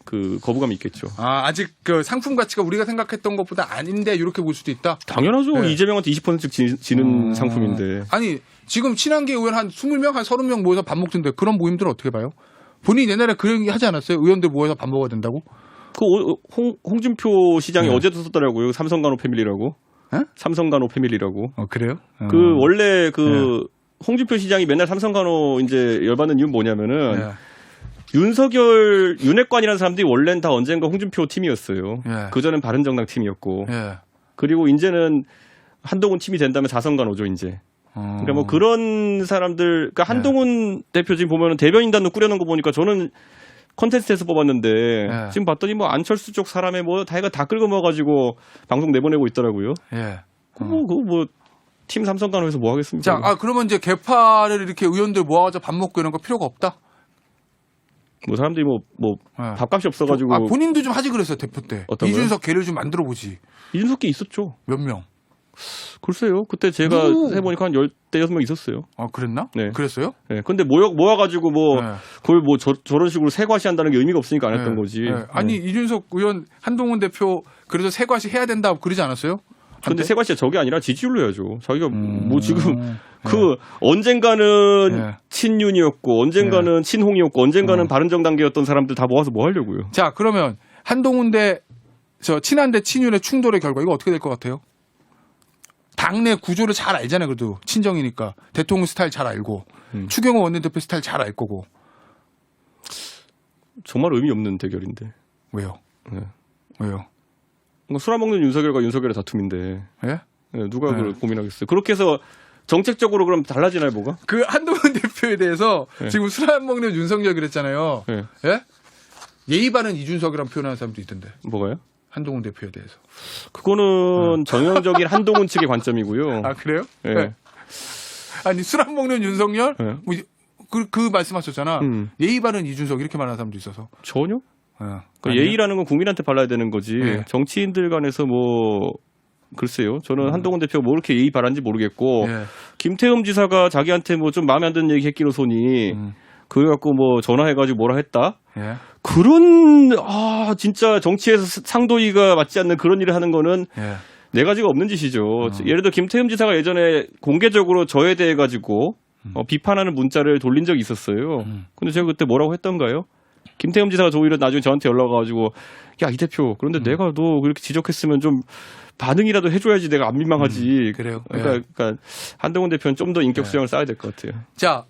그 거부감이 있겠죠. 아직 그 상품 가치가 우리가 생각했던 것보다 아닌데 이렇게 볼 수도 있다. 당연하죠. 네. 이재명한테 20%씩 지는 상품인데. 아니 지금 친한계 의원 한 20명 한 30명 모여서 밥 먹던데 그런 모임들은 어떻게 봐요? 본인 옛날에 그런 얘기 하지 않았어요? 의원들 모여서 밥 먹어야 된다고? 홍준표 시장이 네. 어제도 썼더라고요. 삼성간호 패밀리라고. 에? 삼성간호 패밀리라고. 그래요? 그 원래 홍준표 시장이 맨날 삼성간호 이제 열받는 이유는 뭐냐면은 네. 윤핵관이라는 사람들이 원래는 다 언젠가 홍준표 팀이었어요. 네. 그전엔 바른정당 팀이었고. 예. 그리고 이제는 한동훈 팀이 된다면 자성간호죠 이제. 그러니까 뭐 그런 사람들, 그러니까 한동훈 대표 지금 보면은 대변인단도 꾸려놓은 거 보니까 저는 컨텐츠에서 뽑았는데 네. 지금 봤더니 뭐 안철수 쪽 사람의 뭐 다이가 다 긁어 먹어가지고 방송 내보내고 있더라고요. 예. 뭐 팀 삼성간호에서 뭐 하겠습니까? 자, 그러면 이제 개파를 이렇게 의원들 모아가지고 밥 먹고 이런 거 필요가 없다? 뭐 사람들이 뭐 예. 밥값이 없어가지고 본인도 좀 하지 그랬어, 대표 때. 어떤 거요? 이준석 걔를 좀 만들어 보지. 이준석이 있었죠. 몇 명? 글쎄요. 그때 제가 누구? 해보니까 한 10대 6명 있었어요. 아, 그랬나? 네. 그랬어요? 네. 근데 모아가지고 뭐 네. 그걸 뭐 저런 식으로 세과시 한다는 게 의미가 없으니까 안 했던 네. 거지. 네. 아니, 이준석 의원, 한동훈 대표 그래도 세과시 해야 된다 그러지 않았어요? 근데 한때? 세과시가 저게 아니라 지지율로 해야죠. 자기가 뭐 지금 네. 그 언젠가는 네. 친윤이었고 언젠가는 친홍이었고 언젠가는 바른정당계였던 사람들 다 모아서 뭐 하려고요. 자, 그러면 한동훈 친한 대 친윤의 충돌의 결과 이거 어떻게 될 것 같아요? 당내 구조를 잘 알잖아요. 그래도 친정이니까 대통령 스타일 잘 알고 추경호 원내대표 스타일 잘 알 거고. 정말 의미 없는 대결인데. 왜요? 네. 왜요? 술 안 먹는 윤석열과 윤석열의 다툼인데 예? 네, 누가 네. 그걸 고민하겠어요. 그렇게 해서 정책적으로 그럼 달라지나요, 뭐가? 그 한동훈 대표에 대해서 네. 지금 술 안 먹는 윤석열 그랬잖아요. 네. 예? 예의 바른 이준석이랑 표현하는 사람도 있던데. 뭐가요? 한동훈 대표에 대해서. 그거는 정형적인 한동훈 측의 관점이고요. 아, 그래요? 네. 네. 아니, 술 안 먹는 윤석열? 네. 뭐, 그 말씀하셨잖아. 예의 바른 이준석 이렇게 말하는 사람도 있어서. 전혀? 그 아니에요? 예의라는 건 국민한테 발라야 되는 거지. 네. 정치인들 간에서 뭐 글쎄요. 저는 한동훈 대표가 뭐 이렇게 예의 바란지 모르겠고 예. 김태흠 지사가 자기한테 뭐 좀 마음에 안 드는 얘기 했기로소니 그래갖고 뭐 전화해가지고 뭐라 했다. 예. 그런 진짜 정치에서 상도이가 맞지 않는 그런 일을 하는 거는 예. 네 가지가 없는 짓이죠. 예를 들어 김태흠 지사가 예전에 공개적으로 저에 대해 가지고 비판하는 문자를 돌린 적이 있었어요. 근데 제가 그때 뭐라고 했던가요? 김태흠 지사가 오히려 나중에 저한테 연락 와가지고 야, 이 대표 그런데 내가 너 그렇게 지적했으면 좀 반응이라도 해줘야지 내가 안 민망하지. 그래요. 그러니까 한동훈 대표는 좀 더 인격 수양을 쌓아야 될 것 같아요. 자,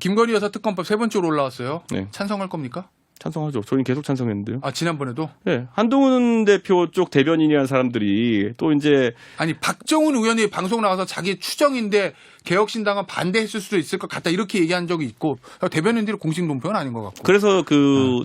김건희 여사 특검법 세 번째로 올라왔어요. 네. 찬성할 겁니까? 찬성하죠. 저희는 계속 찬성했는데요. 아, 지난번에도? 네. 한동훈 대표 쪽 대변인이라는 사람들이 또 이제 아니, 박정훈 의원이 방송 나가서 자기 추정인데 개혁신당은 반대했을 수도 있을 것 같다 이렇게 얘기한 적이 있고 대변인들이 공식 논평은 아닌 것 같고. 그래서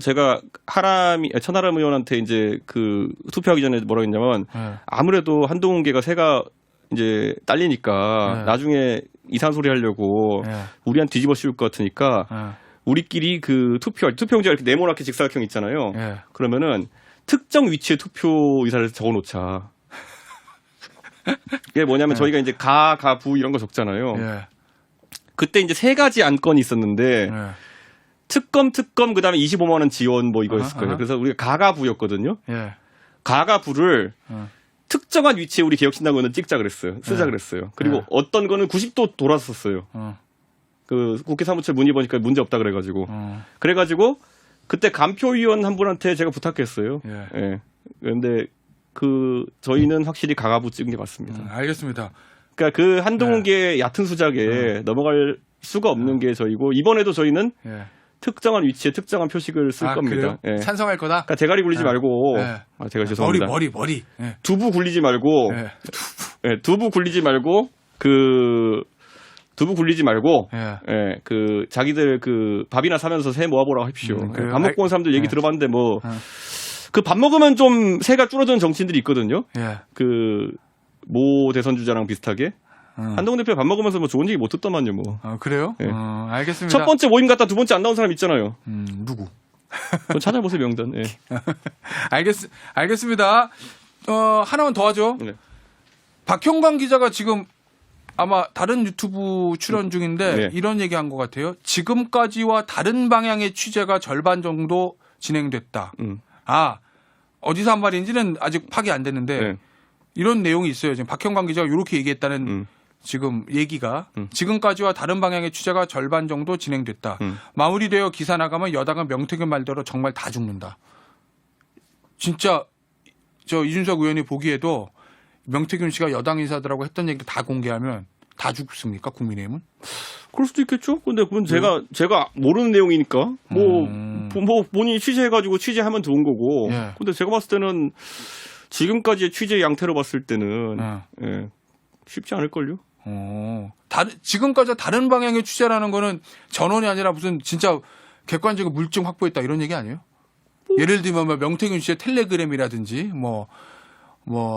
제가 천하람 의원한테 이제 그 투표하기 전에 뭐라고 했냐면 아무래도 한동훈계가 새가 이제 딸리니까 나중에 이상한 소리 하려고 우리한테 뒤집어 씌울 것 같으니까 우리끼리 그 투표용지가 이렇게 네모나게 직사각형 있잖아요. 그러면은 특정 위치에 투표 의사를 적어놓자. 이게 뭐냐면 저희가 이제 부 이런 거 적잖아요. 그때 이제 세 가지 안건이 있었는데 특검 그다음에 25만 원 지원 뭐 이거였을 거예요. 그래서 우리가 부였거든요. 부를 특정한 위치에 우리 개혁신당 의원은 쓰자 그랬어요. 그리고 어떤 거는 90도 돌았었어요. 그 국회 사무처 문의 보니까 문제 없다 그래가지고 그때 간표위원 한 분한테 제가 부탁했어요. 예. 그런데 저희는 확실히 가가부 찍은 게 맞습니다. 알겠습니다. 그러니까 그 한동훈계 얕은 수작에 넘어갈 수가 없는 게 저희고 이번에도 저희는 특정한 위치에 특정한 표식을 쓸 겁니다. 그래요? 예. 찬성할 거다? 그러니까 대가리 굴리지 말고 제가 죄송합니다. 머리. 두부 굴리지 말고 두부 굴리지 말고 그 자기들 그 밥이나 사면서 새 모아보라고 하십시오. 밥 먹고 온 사람들 얘기 들어봤는데 뭐 그 밥 먹으면 좀 새가 줄어드는 정치인들이 있거든요. 그 모 대선 주자랑 비슷하게 한동훈 대표 밥 먹으면서 뭐 좋은 얘기 못 듣더만요 뭐. 그래요? 네. 알겠습니다. 첫 번째 모임 갔다 두 번째 안 나온 사람 있잖아요. 누구? 그건 찾아보세요 명단. 예. 알겠습니다. 하나만 더 하죠. 네. 박형광 기자가 지금 아마 다른 유튜브 출연 중인데 이런 얘기한 것 같아요. 지금까지와 다른 방향의 취재가 절반 정도 진행됐다. 어디서 한 말인지는 아직 파악이 안 됐는데 이런 내용이 있어요. 지금 박형광 기자가 이렇게 얘기했다는 지금 얘기가 지금까지와 다른 방향의 취재가 절반 정도 진행됐다. 마무리되어 기사 나가면 여당은 명태균 말대로 정말 다 죽는다. 진짜 이준석 의원이 보기에도 명태균 씨가 여당 인사들하고 했던 얘기를 다 공개하면 다 죽습니까? 국민의힘은? 그럴 수도 있겠죠. 근데 그건 제가 모르는 내용이니까 뭐 본인이 취재해가지고 취재하면 좋은 거고. 근데 제가 봤을 때는 지금까지의 취재 양태로 봤을 때는 쉽지 않을걸요. 지금까지 다른 방향의 취재라는 거는 전원이 아니라 무슨 진짜 객관적인 물증 확보했다 이런 얘기 아니에요? 예를 들면 뭐 명태균 씨의 텔레그램이라든지 뭐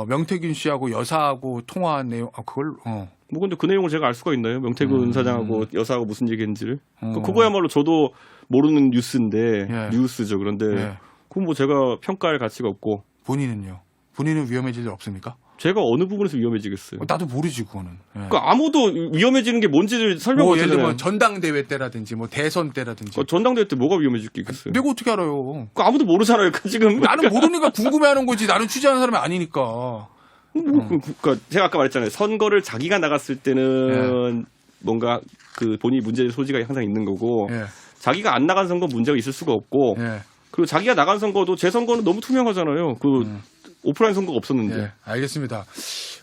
명태균 씨하고 여사하고 통화한 내용 그걸 뭐 근데 그 내용을 제가 알 수가 있나요? 명태균 사장하고 여사하고 무슨 얘기했는지를. 그거야말로 저도 모르는 뉴스인데 예. 뉴스죠. 그런데 예. 그건 뭐 제가 평가할 가치가 없고. 본인은요? 본인은 위험해질 일 없습니까? 제가 어느 부분에서 위험해지겠어요? 나도 모르지 그거는. 예. 그러니까 아무도 위험해지는 게 뭔지를 설명 뭐 못 예를 하잖아요. 들면 전당대회 때라든지 뭐 대선 때라든지. 전당대회 때 뭐가 위험해질 게 있겠어요? 내가 어떻게 알아요? 그거 아무도 모르잖아요. 지금. 나는 모르니까 궁금해하는 거지. 나는 취재하는 사람이 아니니까. 그러니까 제가 아까 말했잖아요. 선거를 자기가 나갔을 때는 뭔가 그 본인이 문제 소지가 항상 있는 거고 예. 자기가 안 나간 선거 문제가 있을 수가 없고 예. 그리고 자기가 나간 선거도 제 선거는 너무 투명하잖아요. 그 오프라인 선거가 없었는데. 예. 알겠습니다.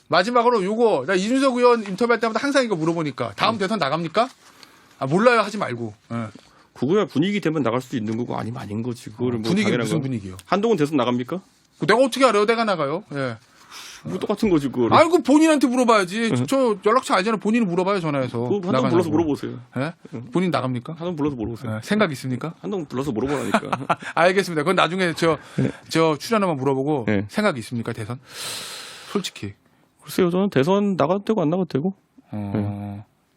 마지막으로 요거 나 이준석 의원 인터뷰할 때마다 항상 이거 물어보니까 다음 대선 나갑니까? 몰라요 하지 말고. 예. 그거야 분위기 되면 나갈 수도 있는 거고 아니면 아닌 거지. 그거를 뭐 분위기 당연한 무슨 거. 분위기요? 한동훈 대선 나갑니까? 내가 어떻게 알아요? 내가 나가요. 예. 뭐 똑같은 거지 그거를. 아이고 본인한테 물어봐야지. 저 연락처 알잖아요. 본인이 물어봐요 전화해서. 그거 한동훈 불러서 물어보세요. 예? 본인 나갑니까? 한동훈 불러서 물어보세요. 예. 생각 있습니까? 한동훈 불러서 물어보라니까. 알겠습니다. 그건 나중에 저 출연 한번 물어보고 네. 생각 있습니까 대선? 솔직히. 글쎄요, 저는 대선 나가도 되고 안 나가도 되고.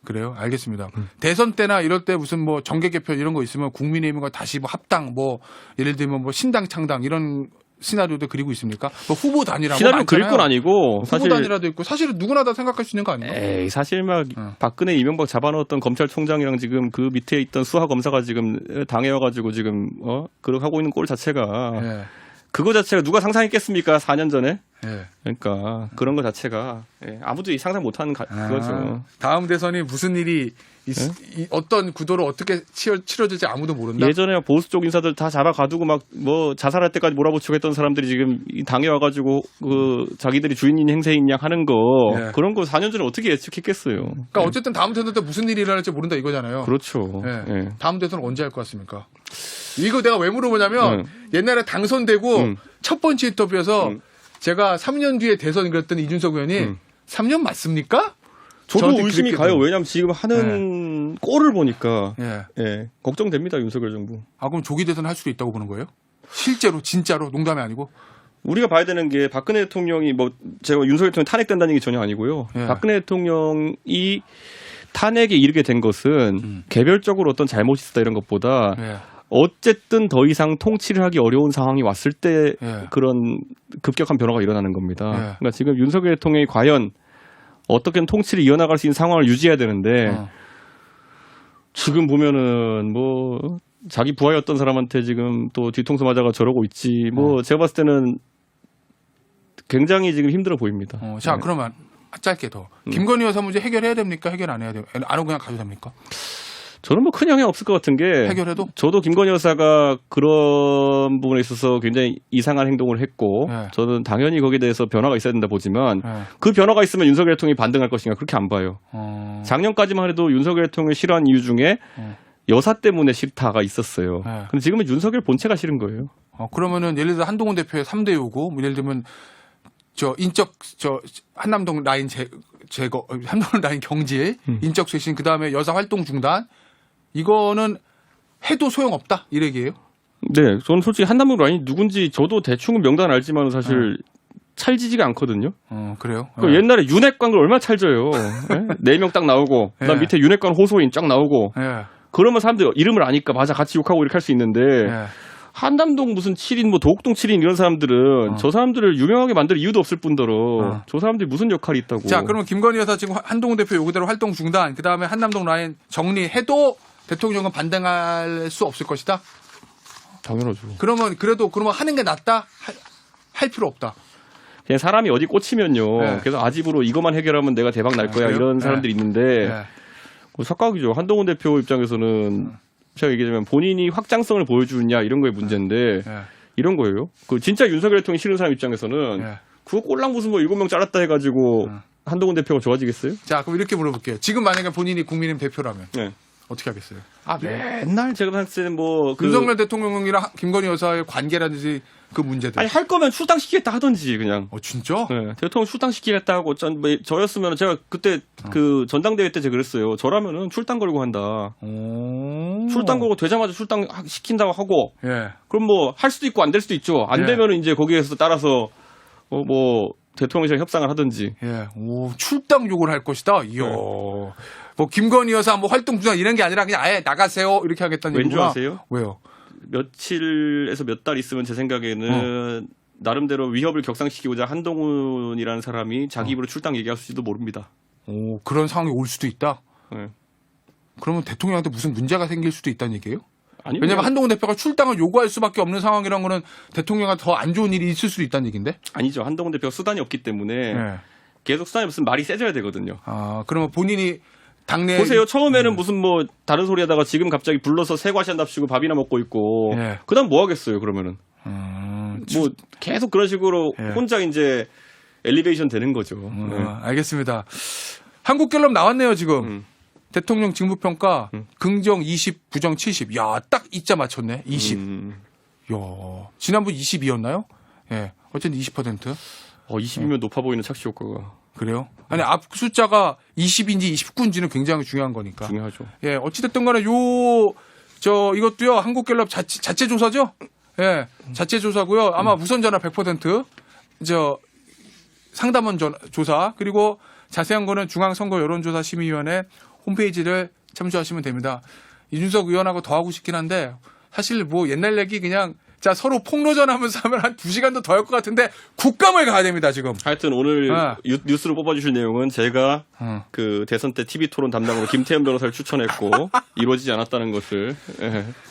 그래요? 알겠습니다. 대선 때나 이럴 때 무슨 뭐 정계 개편 이런 거 있으면 국민의힘과 다시 뭐 합당 뭐 예를 들면 뭐 신당 창당 이런 시나리오도 그리고 있습니까? 뭐 후보 단일화 시나리오 그릴 건 아니고 후보 사실 단일화도 있고 사실은 누구나 다 생각할 수 있는 거 아닌가? 에이 사실 막 박근혜 이명박 잡아넣었던 검찰총장이랑 지금 그 밑에 있던 수하 검사가 지금 당해와가지고 지금 그렇게 하고 있는 꼴 자체가 예. 그거 자체가 누가 상상했겠습니까? 4년 전에. 예. 그러니까 그런 거 자체가 아무도 상상 못하는 그거죠. 다음 대선이 무슨 일이 어떤 구도로 어떻게 치러질지 아무도 모른다. 예전에 보수 쪽 인사들 다 잡아가두고 막 뭐 자살할 때까지 몰아붙이고 했던 사람들이 지금 당해와가지고 그 자기들이 주인인 행세인 양 하는 거 예. 그런 거 4년 전에 어떻게 예측했겠어요. 그러니까 어쨌든 다음 대선 때 무슨 일이 일어날지 모른다 이거잖아요. 그렇죠. 예. 예. 다음 대선은 언제 할 것 같습니까? 이거 내가 왜 물어보냐면 옛날에 당선되고 첫 번째 인터뷰에서 제가 3년 뒤에 대선 그랬더니 이준석 의원이 3년 맞습니까? 저도 저한테 의심이 그렇게 가요. 왜냐하면 지금 하는 꼴을 보니까 예. 걱정됩니다. 윤석열 정부. 그럼 조기 대선 할 수도 있다고 보는 거예요? 실제로 진짜로 농담이 아니고? 우리가 봐야 되는 게 박근혜 대통령이 뭐 제가 윤석열 대통령이 탄핵된다는 얘기 전혀 아니고요. 예. 박근혜 대통령이 탄핵에 이르게 된 것은 개별적으로 어떤 잘못이 있었다 이런 것보다 예. 어쨌든 더 이상 통치를 하기 어려운 상황이 왔을 때 예. 그런 급격한 변화가 일어나는 겁니다. 예. 그러니까 지금 윤석열 대통령이 과연 어떻게든 통치를 이어나갈 수 있는 상황을 유지해야 되는데 지금 보면은 뭐 자기 부하였던 사람한테 지금 또 뒤통수 맞아가 저러고 있지. 뭐 제가 봤을 때는 굉장히 지금 힘들어 보입니다. 자, 그러면 짧게 더. 김건희 여사 문제 해결해야 됩니까? 해결 안 해야 돼요? 안 하고 그냥 가도 됩니까? 저는 뭐 큰 영향 없을 것 같은 게 해결해도? 저도 김건희 여사가 그런 부분에 있어서 굉장히 이상한 행동을 했고 네. 저는 당연히 거기에 대해서 변화가 있어야 된다 보지만 네. 그 변화가 있으면 윤석열 대통령이 반등할 것인가 그렇게 안 봐요. 작년까지만 해도 윤석열 대통령을 싫어하는 이유 중에 여사 때문에 싫다가 있었어요. 네. 근데 지금은 윤석열 본체가 싫은 거예요. 그러면은 예를 들어 한동훈 대표의 3대 요구, 뭐 예를 들면 한남동 라인 제거, 한남동 라인 경질, 인적 쇄신, 그 다음에 여사 활동 중단, 이거는 해도 소용없다 이 얘기예요? 네, 저는 솔직히 한남동 라인이 누군지 저도 대충은 명단 알지만 사실 찰지지가 않거든요. 그래요? 그 옛날에 윤핵관을 얼마나 찰져요. 4명 딱 나오고 그다음 밑에 윤핵관 호소인 쫙 나오고 예. 그러면 사람들이 이름을 아니까 맞아 같이 욕하고 이렇게 할 수 있는데 예. 한남동 무슨 7인 뭐 도곡동 7인 이런 사람들은 저 사람들을 유명하게 만들 이유도 없을 뿐더러 저 사람들이 무슨 역할이 있다고. 자, 그러면 김건희 여사 지금 한동훈 대표 요구대로 활동 중단, 그 다음에 한남동 라인 정리해도 대통령은 반등할 수 없을 것이다? 당연하죠. 그러면 하는 게 낫다? 할 필요 없다. 그냥 사람이 어디 꽂히면요. 네. 그래서 아집으로 이것만 해결하면 내가 대박 날 거야 그래요? 이런 사람들이 있는데 네. 착각이죠. 한동훈 대표 입장에서는 제가 얘기하자면 본인이 확장성을 보여주느냐 이런 거의 문제인데 네. 이런 거예요. 그 진짜 윤석열 대통령이 싫은 사람 입장에서는 네. 그거 꼴랑 무슨 뭐 7명 잘랐다 해가지고 한동훈 대표가 좋아지겠어요? 자, 그럼 이렇게 물어볼게요. 지금 만약에 본인이 국민의힘 대표라면 네. 어떻게 하겠어요? 맨날 제가 봤을 때는 뭐 윤석열 대통령이랑 김건희 여사의 관계라든지 그 문제들. 아니 할 거면 출당시키겠다 하던지 그냥. 진짜? 네, 대통령 출당시키겠다 하고 저였으면 제가 그때 그 전당대회 때 제가 그랬어요. 저라면은 출당 걸고 한다. 출당 걸고 되자마자 출당 시킨다고 하고 예. 그럼 뭐 할 수도 있고 안 될 수도 있죠. 안 예. 되면은 이제 거기에서 따라서 뭐 대통령실랑 협상을 하든지. 예. 오, 출당 요구를 할 것이다. 이야. 뭐 김건희 여사 뭐 활동 중단 이런 게 아니라 그냥 아예 나가세요 이렇게 하겠다는 왠줄 얘기구나. 아세요? 왜요? 며칠에서 몇 달 있으면 제 생각에는 나름대로 위협을 격상시키고자 한동훈이라는 사람이 자기 입으로 출당 얘기할지도 모릅니다. 오, 그런 상황이 올 수도 있다. 네. 그러면 대통령한테 무슨 문제가 생길 수도 있다는 얘기예요? 아니 왜냐면 한동훈 대표가 출당을 요구할 수밖에 없는 상황이란 거는 대통령한테 더 안 좋은 일이 있을 수도 있다는 얘기인데? 아니죠. 한동훈 대표가 수단이 없기 때문에 예. 계속 수단이 없으면 말이 세져야 되거든요. 아, 그러면 본인이 당내 보세요. 처음에는 무슨 뭐 다른 소리 하다가 지금 갑자기 불러서 새과시 한답시고 밥이나 먹고 있고 예. 그다음 뭐 하겠어요. 그러면은 뭐 계속 그런 식으로 예. 혼자 이제 엘리베이션 되는 거죠. 네. 알겠습니다. 한국갤럽 나왔네요, 지금. 대통령 직무평가 긍정 20, 부정 70. 야, 딱 이자 맞췄네. 20. 야, 지난번 22였나요? 예. 어쨌든 20%. 20이면 높아 보이는 착시 효과가 그래요? 아니, 앞 숫자가 20인지 29인지는 굉장히 중요한 거니까. 중요하죠. 예, 어찌됐든 간에 이것도요, 한국갤럽 자체 조사죠? 예, 자체 조사고요. 아마 무선 전화 100%, 상담원 조사, 그리고 자세한 거는 중앙선거 여론조사 심의위원회 홈페이지를 참조하시면 됩니다. 이준석 의원하고 더 하고 싶긴 한데, 사실 뭐 옛날 얘기 그냥, 자, 서로 폭로전 하면서 하면 한 2시간도 더 할 것 같은데, 국감을 가야 됩니다, 지금. 하여튼 오늘 뉴스로 뽑아주실 내용은 제가 그 대선 때 TV 토론 담당으로 김태현 변호사를 추천했고 이루어지지 않았다는 것을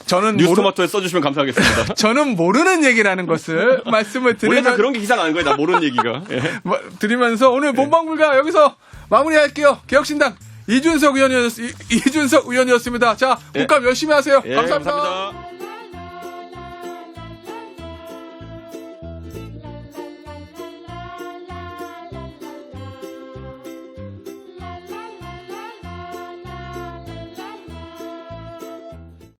저는 뉴스토마토에 써주시면 감사하겠습니다. 저는 모르는 얘기라는 것을 말씀을 원래 다 드리면, 그런 게 기사 나는 거예요. 나 모르는 얘기가. 드리면서 오늘 본방불가 여기서 마무리할게요. 개혁신당 이준석 의원이었습니다. 자, 국감 열심히 하세요. 예, 감사합니다. 감사합니다.